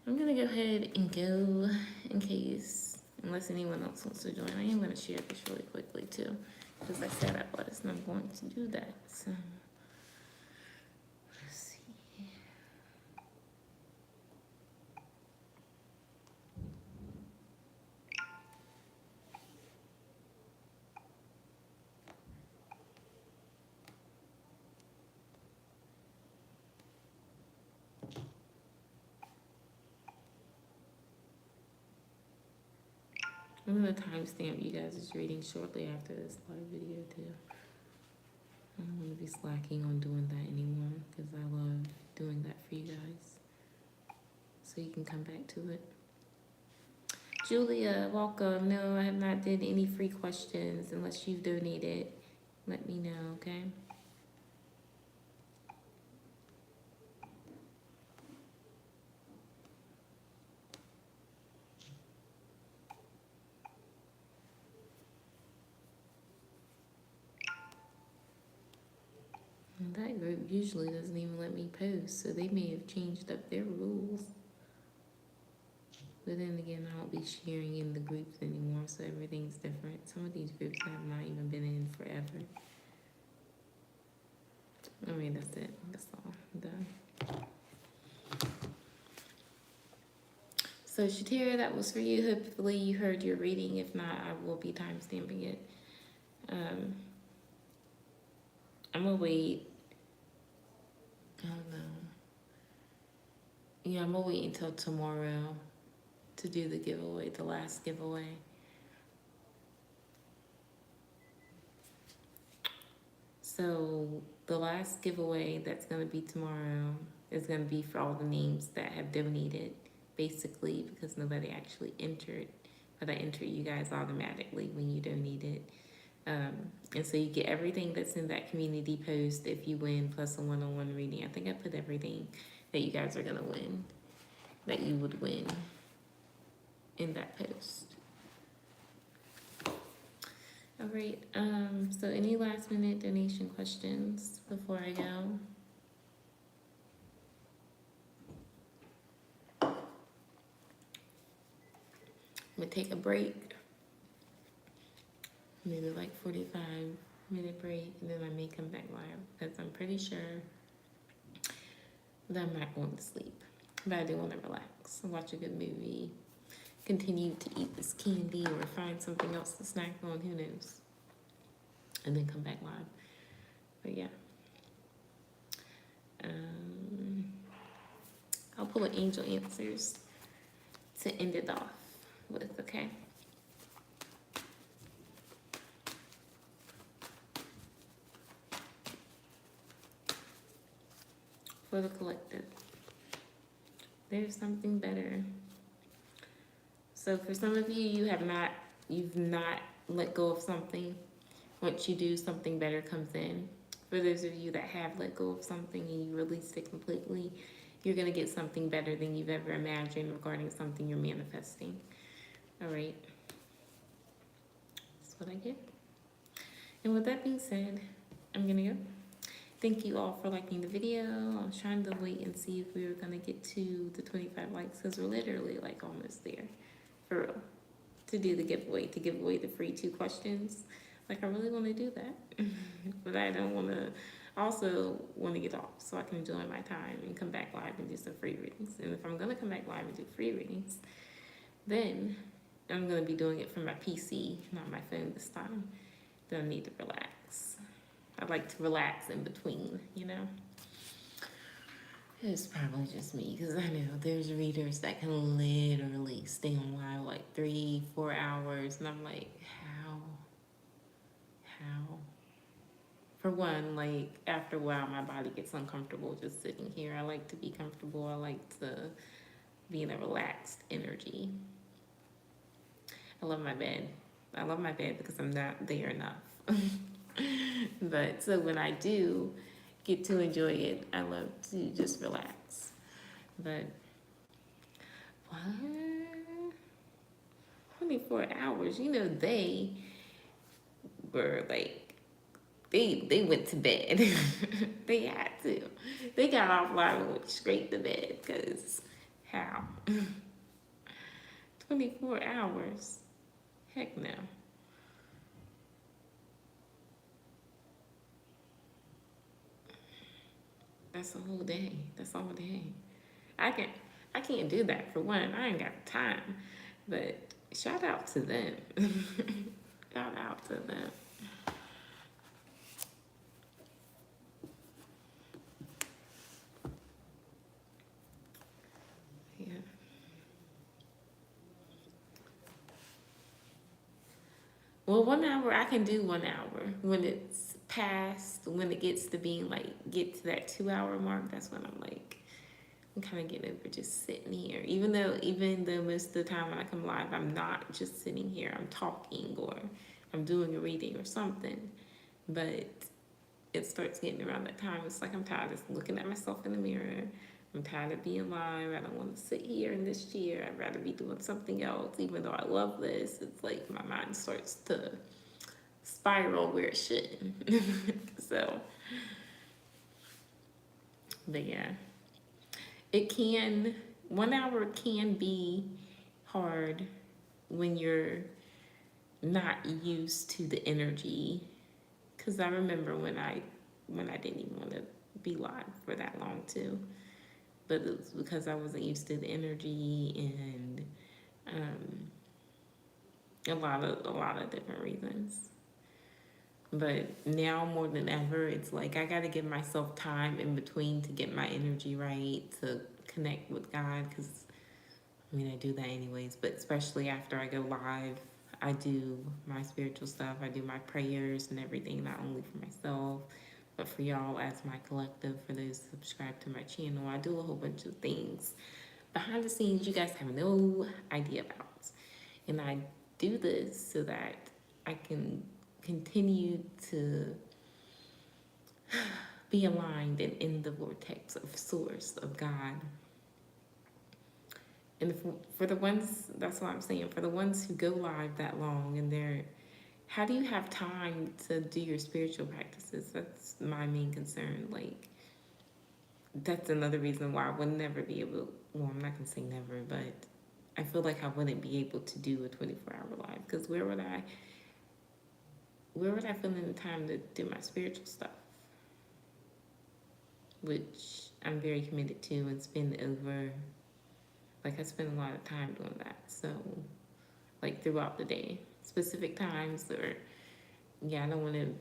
I'm gonna go ahead and go in case, unless anyone else wants to join. I am gonna share this really quickly too, because I said I was not going to do that. So let's see. I'm gonna timestamp you guys' reading shortly after this live video too. I don't want to be slacking on doing that anymore because I love doing that for you guys. So you can come back to it. Julia, welcome. No, I have not did any free questions unless you've donated. Let me know, okay? And that group usually doesn't even let me post, so they may have changed up their rules. But then again, I won't be sharing in the groups anymore, so everything's different. Some of these groups I have not even been in forever. I mean, that's it. That's all. I'm done. So, Shatira, that was for you. Hopefully you heard your reading. If not, I will be timestamping it. I'm gonna wait. I don't know. Yeah, I'm gonna wait until tomorrow to do the giveaway, the last giveaway. So the last giveaway that's gonna be tomorrow is gonna be for all the names that have donated, basically, because nobody actually entered, but I enter you guys automatically when you donated. And so you get everything that's in that community post if you win, plus a one-on-one reading. I think I put everything that you guys are gonna win, that you would win in that post. All right, so any last minute donation questions before I go? I'm gonna take a break, maybe like 45-minute break, and then I may come back live because I'm pretty sure that I'm not going to sleep, but I do want to relax and watch a good movie, continue to eat this candy or find something else to snack on, who knows, and then come back live. But yeah, I'll pull an angel answers to end it off with, okay? For the collective, there's something better. So for some of you, you've not let go of something. Once you do, something better comes in. For those of you that have let go of something and you released it completely, you're gonna get something better than you've ever imagined regarding something you're manifesting. All right, that's what I get. And with that being said, I'm gonna go. Thank you all for liking the video. I was trying to wait and see if we were gonna get to the 25 likes because we're literally like almost there, for real. To do the giveaway, to give away the free 2 questions. Like, I really want to do that, but I don't want to. Also want to get off so I can enjoy my time and come back live and do some free readings. And if I'm gonna come back live and do free readings, then I'm gonna be doing it from my PC, not my phone this time. Then I need to relax. I like to relax in between, you know? It's probably just me, because I know there's readers that can literally stay on live like 3-4 hours, and I'm like, how? For one, like, after a while, my body gets uncomfortable just sitting here. I like to be comfortable. I like to be in a relaxed energy. I love my bed. I love my bed because I'm not there enough. But so when I do get to enjoy it, I love to just relax. But what? 24 hours, you know, they were like, they went to bed. They had to. They got off live and went straight to bed, because how? 24 hours? Heck no. That's a whole day. That's all day. I can't do that. For one, I ain't got time. But shout out to them. Shout out to them. Yeah. Well, 1 hour, I can do 1 hour. When it's past, when it gets to being like, get to that 2-hour mark, that's when I'm like, I'm kind of getting over just sitting here. Even though most of the time when I come live, I'm not just sitting here, I'm talking or I'm doing a reading or something. But it starts getting around that time. It's like I'm tired of looking at myself in the mirror. I'm tired of being live. I don't want to sit here in this chair. I'd rather be doing something else. Even though I love this, it's like my mind starts to spiral where it shouldn't. So, but yeah, 1 hour can be hard when you're not used to the energy. Because I remember when I didn't even want to be live for that long too, but it was because I wasn't used to the energy and a lot of different reasons. But now more than ever, it's like I got to give myself time in between to get my energy right, to connect with God, because I mean, I do that anyways, but especially after I go live, I do my spiritual stuff. I do my prayers and everything, not only for myself, but for y'all as my collective, for those subscribed to my channel. I do a whole bunch of things behind the scenes you guys have no idea about. And I do this so that I can continue to be aligned and in the vortex of source, of God. And for the ones, that's what I'm saying, for the ones who go live that long and they're, how do you have time to do your spiritual practices? That's my main concern. Like, that's another reason why I would never be able, well, I'm not going to say never, but I feel like I wouldn't be able to do a 24-hour live, because where would I fill in the time to do my spiritual stuff, which I'm very committed to and spend over, like I spend a lot of time doing that. So like throughout the day, specific times, or yeah, I don't want to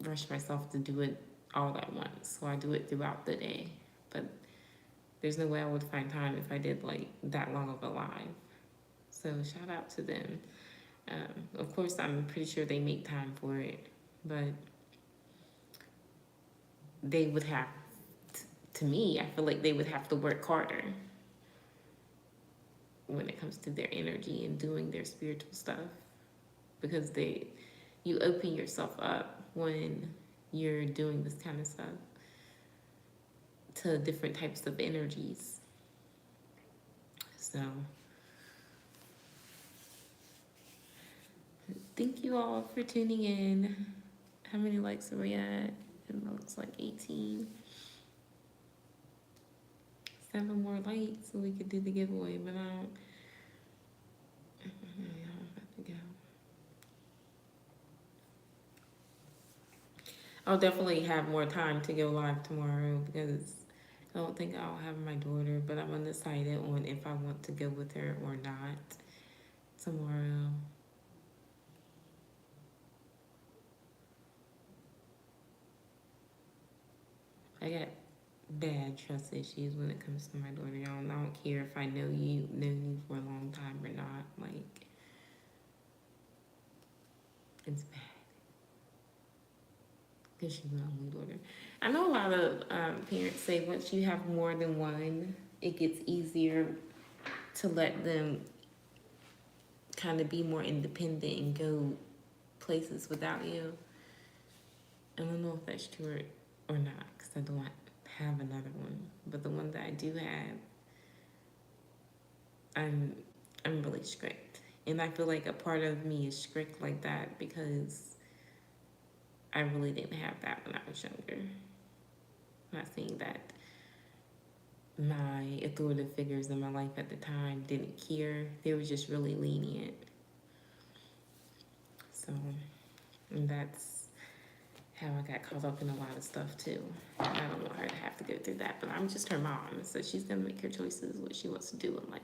rush myself to do it all at once. So I do it throughout the day, but there's no way I would find time if I did like that long of a live. So shout out to them. Of course, I'm pretty sure they make time for it, but they would have, to me, I feel like they would have to work harder when it comes to their energy and doing their spiritual stuff, because you open yourself up when you're doing this kind of stuff to different types of energies. So thank you all for tuning in. How many likes are we at? It looks like 18. 7 more likes so we could do the giveaway, but I'm about to go. I'll definitely have more time to go live tomorrow, because I don't think I'll have my daughter, but I'm undecided on if I want to go with her or not tomorrow. I got bad trust issues when it comes to my daughter, y'all. I don't care if I know you for a long time or not. Like, it's bad, because she's my only daughter. I know a lot of parents say once you have more than one, it gets easier to let them kind of be more independent and go places without you. I don't know if that's true or not, because I don't have another one. But the one that I do have, I'm really strict. And I feel like a part of me is strict like that because I really didn't have that when I was younger. I'm not saying that my authoritative figures in my life at the time didn't care. They were just really lenient. So, and that's how I got caught up in a lot of stuff too. I don't want her to have to go through that, but I'm just her mom, so she's gonna make her choices, what she wants to do in life.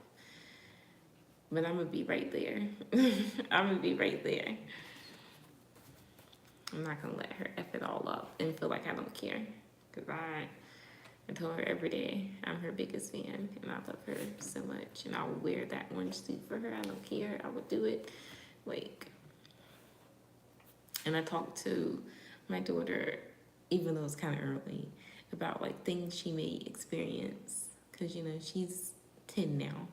But I'm gonna be right there. I'm gonna be right there. I'm not gonna let her F it all up and feel like I don't care. Because I told her every day I'm her biggest fan and I love her so much. And I will wear that orange suit for her. I don't care. I would do it. Like, and I talked to my daughter, even though it's kind of early, about like things she may experience. Because, you know, she's 10 now.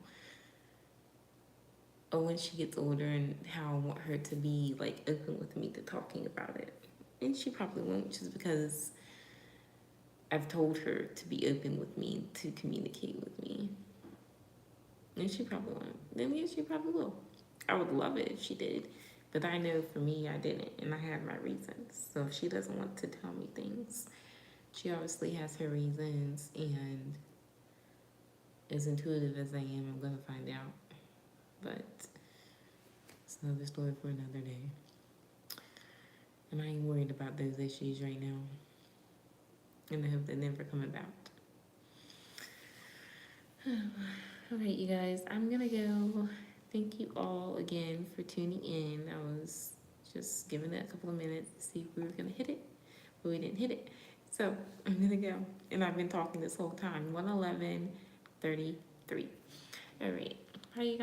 Or when she gets older, and how I want her to be like open with me to talking about it. And she probably won't, just because I've told her to be open with me, to communicate with me. And she probably won't. Then yeah, she probably will. I would love it if she did. But I know for me, I didn't. And I had my reasons. So if she doesn't want to tell me things, she obviously has her reasons. And as intuitive as I am, I'm going to find out. but it's another story for another day. And I ain't worried about those issues right now. And I hope they never come about. All right, you guys, I'm gonna go. Thank you all again for tuning in. I was just giving it a couple of minutes to see if we were gonna hit it, but we didn't hit it. So I'm gonna go. And I've been talking this whole time. 1:11:33. All right. Bye, you guys.